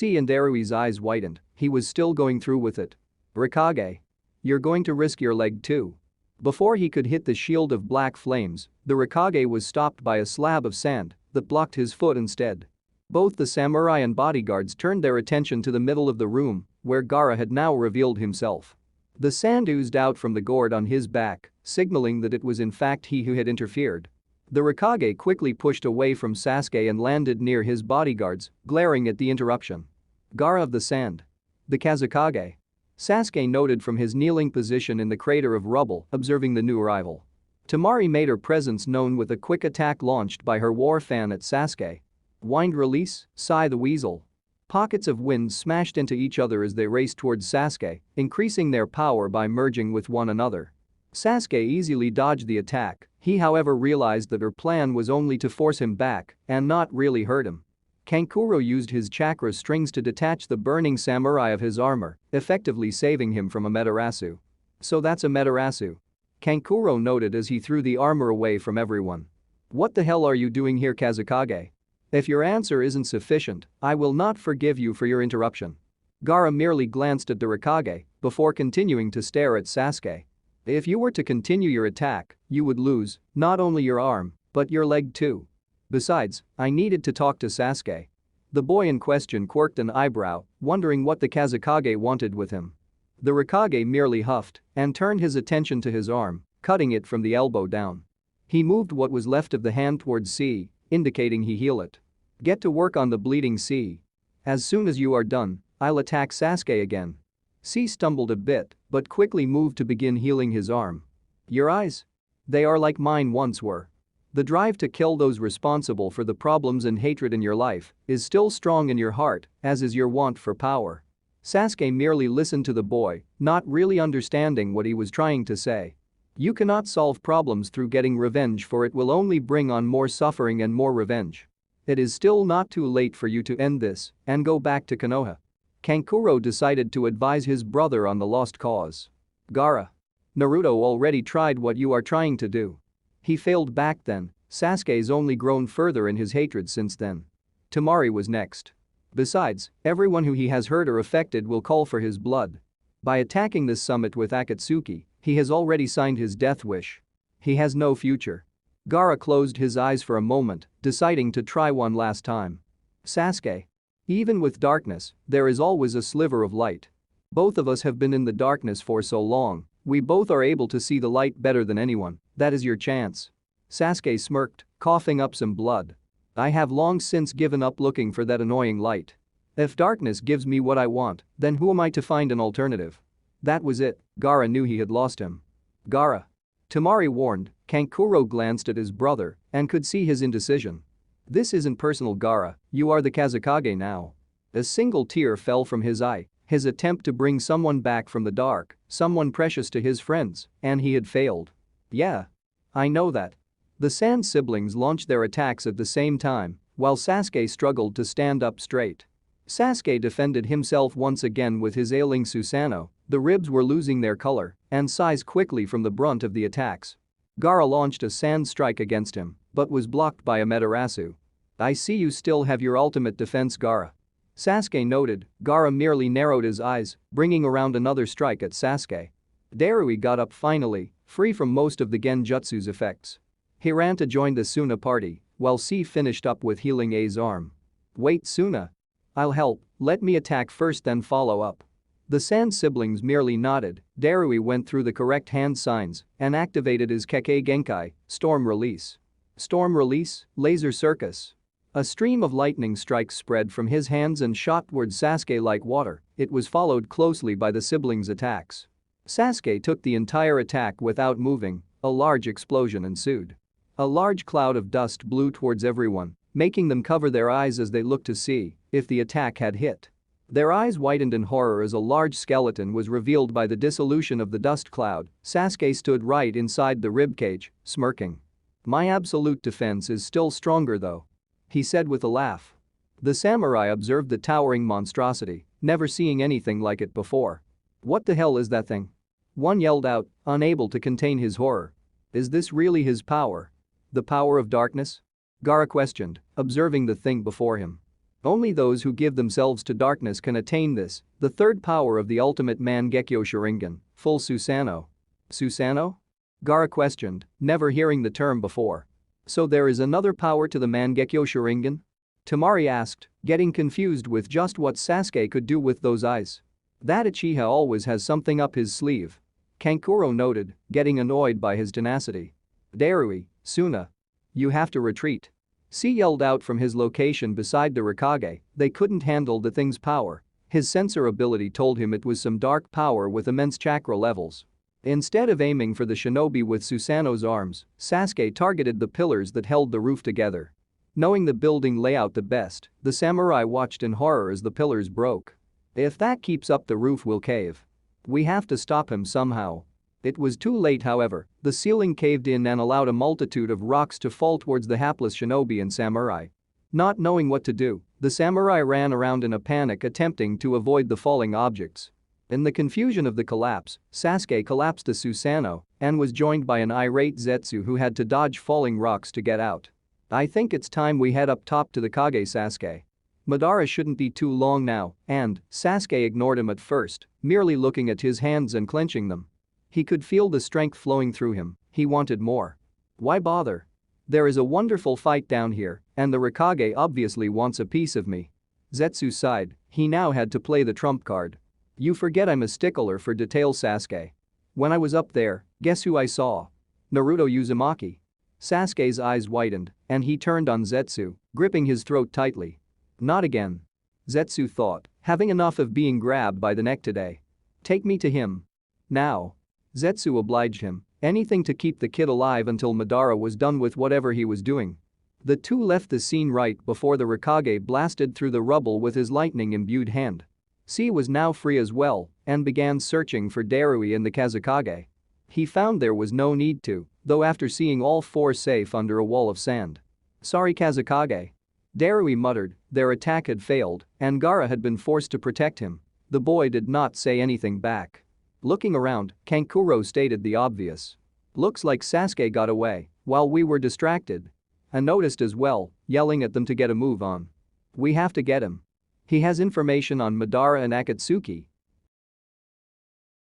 And Darui's eyes widened, he was still going through with it. Hokage. You're going to risk your leg too. Before he could hit the shield of black flames, the Hokage was stopped by a slab of sand that blocked his foot instead. Both the samurai and bodyguards turned their attention to the middle of the room, where Gaara had now revealed himself. The sand oozed out from the gourd on his back, signaling that it was in fact he who had interfered. The Hokage quickly pushed away from Sasuke and landed near his bodyguards, glaring at the interruption. Gaara of the Sand. The Kazekage. Sasuke noted from his kneeling position in the crater of rubble, observing the new arrival. Temari made her presence known with a quick attack launched by her war fan at Sasuke. Wind release, Sai the Weasel. Pockets of wind smashed into each other as they raced towards Sasuke, increasing their power by merging with one another. Sasuke easily dodged the attack, he however realized that her plan was only to force him back and not really hurt him. Kankuro used his chakra strings to detach the burning samurai of his armor, effectively saving him from a Amaterasu. So that's a Amaterasu. Kankuro noted as he threw the armor away from everyone. What the hell are you doing here, Kazekage? If your answer isn't sufficient, I will not forgive you for your interruption. Gaara merely glanced at the Hokage before continuing to stare at Sasuke. If you were to continue your attack, you would lose not only your arm, but your leg too. Besides, I needed to talk to Sasuke. The boy in question quirked an eyebrow, wondering what the Kazekage wanted with him. The Hokage merely huffed and turned his attention to his arm, cutting it from the elbow down. He moved what was left of the hand towards C, indicating he heal it. Get to work on the bleeding C. As soon as you are done, I'll attack Sasuke again. C stumbled a bit, but quickly moved to begin healing his arm. Your eyes? They are like mine once were. The drive to kill those responsible for the problems and hatred in your life is still strong in your heart, as is your want for power. Sasuke merely listened to the boy, not really understanding what he was trying to say. You cannot solve problems through getting revenge, for it will only bring on more suffering and more revenge. It is still not too late for you to end this and go back to Konoha. Kankuro decided to advise his brother on the lost cause. Gaara. Naruto already tried what you are trying to do. He failed back then, Sasuke's only grown further in his hatred since then. Temari was next. Besides, everyone who he has hurt or affected will call for his blood. By attacking this summit with Akatsuki, he has already signed his death wish. He has no future. Gaara closed his eyes for a moment, deciding to try one last time. Sasuke. Even with darkness, there is always a sliver of light. Both of us have been in the darkness for so long, we both are able to see the light better than anyone, that is your chance. Sasuke smirked, coughing up some blood. I have long since given up looking for that annoying light. If darkness gives me what I want, then who am I to find an alternative? That was it, Gaara knew he had lost him. Gaara. Temari warned, Kankuro glanced at his brother and could see his indecision. This isn't personal, Gaara, you are the Kazekage now. A single tear fell from his eye, his attempt to bring someone back from the dark, someone precious to his friends, and he had failed. Yeah. I know that. The Sand siblings launched their attacks at the same time, while Sasuke struggled to stand up straight. Sasuke defended himself once again with his ailing Susanoo, the ribs were losing their color and size quickly from the brunt of the attacks. Gaara launched a sand strike against him, but was blocked by Amaterasu. I see you still have your ultimate defense, Gaara. Sasuke noted, Gaara merely narrowed his eyes, bringing around another strike at Sasuke. Darui got up finally, free from most of the Genjutsu's effects. He ran to join the Suna party, while C finished up with healing A's arm. Wait, Suna. I'll help, let me attack first then follow up. The Sand siblings merely nodded. Darui went through the correct hand signs and activated his Kekkei Genkai, Storm Release. Storm Release, Laser Circus. A stream of lightning strikes spread from his hands and shot towards Sasuke like water. It was followed closely by the siblings' attacks. Sasuke took the entire attack without moving. A large explosion ensued. A large cloud of dust blew towards everyone, making them cover their eyes as they looked to see if the attack had hit. Their eyes widened in horror as a large skeleton was revealed by the dissolution of the dust cloud. Sasuke stood right inside the ribcage, smirking. My absolute defense is still stronger though. he said with a laugh. The samurai observed the towering monstrosity, never seeing anything like it before. What the hell is that thing? One yelled out, unable to contain his horror. Is this really his power? The power of darkness? Gaara questioned, observing the thing before him. Only those who give themselves to darkness can attain this, the third power of the ultimate Mangekyo Sharingan, full Susanoo. Susanoo? Gaara questioned, never hearing the term before. So there is another power to the Mangekyo Sharingan? Temari asked, getting confused with just what Sasuke could do with those eyes. That Uchiha always has something up his sleeve. Kankuro noted, getting annoyed by his tenacity. Darui, Suna. You have to retreat. C yelled out from his location beside the Raikage, they couldn't handle the thing's power. His sensor ability told him it was some dark power with immense chakra levels. Instead of aiming for the shinobi with Susanoo's arms, Sasuke targeted the pillars that held the roof together. Knowing the building layout the best, the samurai watched in horror as the pillars broke. If that keeps up, the roof will cave. We have to stop him somehow. It was too late, however, the ceiling caved in and allowed a multitude of rocks to fall towards the hapless shinobi and samurai. Not knowing what to do, the samurai ran around in a panic attempting to avoid the falling objects. In the confusion of the collapse, Sasuke collapsed to Susanoo and was joined by an irate Zetsu who had to dodge falling rocks to get out. I think it's time we head up top to the Kage, Sasuke. Madara shouldn't be too long now, and Sasuke ignored him at first, merely looking at his hands and clenching them. He could feel the strength flowing through him, he wanted more. Why bother? There is a wonderful fight down here, and the Raikage obviously wants a piece of me. Zetsu sighed, he now had to play the trump card. You forget I'm a stickler for detail, Sasuke. When I was up there, guess who I saw? Naruto Uzumaki. Sasuke's eyes widened, and he turned on Zetsu, gripping his throat tightly. Not again. Zetsu thought, having enough of being grabbed by the neck today. Take me to him. Now. Zetsu obliged him, anything to keep the kid alive until Madara was done with whatever he was doing. The two left the scene right before the Raikage blasted through the rubble with his lightning-imbued hand. C was now free as well and began searching for Darui in the Kazekage. He found there was no need to, though, after seeing all four safe under a wall of sand. Sorry, Kazekage. Darui muttered, their attack had failed and Gaara had been forced to protect him. The boy did not say anything back. Looking around, Kankuro stated the obvious. Looks like Sasuke got away while we were distracted. I noticed as well, yelling at them to get a move on. We have to get him. He has information on Madara and Akatsuki.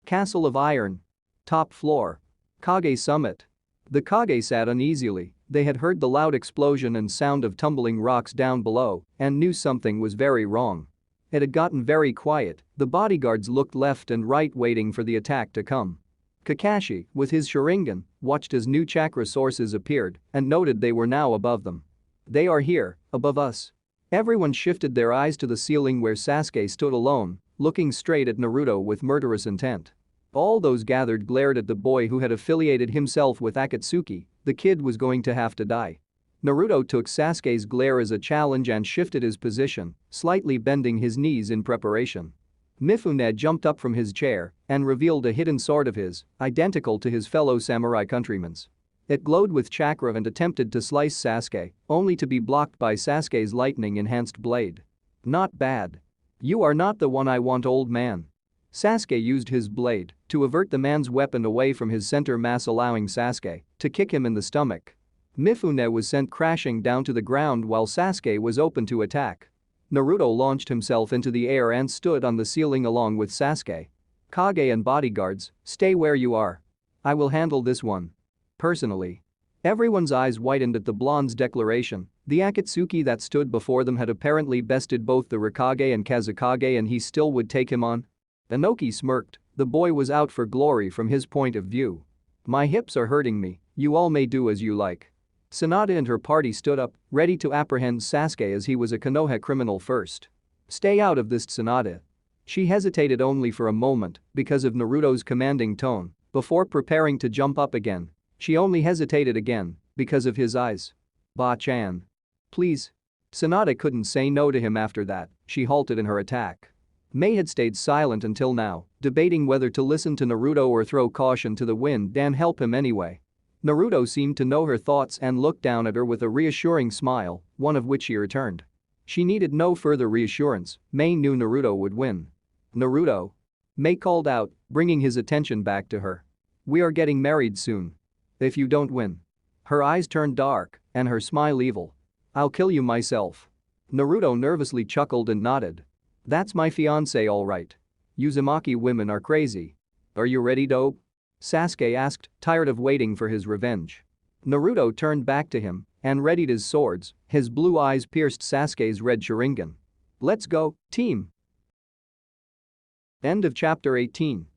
Castle of Iron. Top floor. Kage summit. The Kage sat uneasily, they had heard the loud explosion and sound of tumbling rocks down below and knew something was very wrong. It had gotten very quiet, the bodyguards looked left and right waiting for the attack to come. Kakashi, with his Sharingan, watched as new chakra sources appeared and noted they were now above them. They are here, above us. Everyone shifted their eyes to the ceiling where Sasuke stood alone, looking straight at Naruto with murderous intent. All those gathered glared at the boy who had affiliated himself with Akatsuki, the kid was going to have to die. Naruto took Sasuke's glare as a challenge and shifted his position, slightly bending his knees in preparation. Mifune jumped up from his chair and revealed a hidden sword of his, identical to his fellow samurai countrymen's. It glowed with chakra and attempted to slice Sasuke, only to be blocked by Sasuke's lightning-enhanced blade. Not bad. You are not the one I want, old man. Sasuke used his blade to avert the man's weapon away from his center mass, allowing Sasuke to kick him in the stomach. Mifune was sent crashing down to the ground while Sasuke was open to attack. Naruto launched himself into the air and stood on the ceiling along with Sasuke. Kage and bodyguards, stay where you are. I will handle this one. Personally. Everyone's eyes widened at the blonde's declaration. The Akatsuki that stood before them had apparently bested both the Raikage and Kazekage, and he still would take him on? Inoki smirked, the boy was out for glory from his point of view. My hips are hurting me, you all may do as you like. Sanada and her party stood up, ready to apprehend Sasuke as he was a Konoha criminal first. Stay out of this, Sanada. She hesitated only for a moment because of Naruto's commanding tone before preparing to jump up again. She only hesitated again because of his eyes. Ba-chan. Please. Sanada couldn't say no to him after that, she halted in her attack. Mei had stayed silent until now, debating whether to listen to Naruto or throw caution to the wind and help him anyway. Naruto seemed to know her thoughts and looked down at her with a reassuring smile, one of which he returned. She needed no further reassurance, Mei knew Naruto would win. Naruto? Mei called out, bringing his attention back to her. We are getting married soon. If you don't win. Her eyes turned dark, and her smile evil. I'll kill you myself. Naruto nervously chuckled and nodded. That's my fiancé all right. Uzumaki women are crazy. Are you ready, dope? Sasuke asked, tired of waiting for his revenge. Naruto turned back to him and readied his swords, his blue eyes pierced Sasuke's red Sharingan. Let's go, team. End of chapter 18.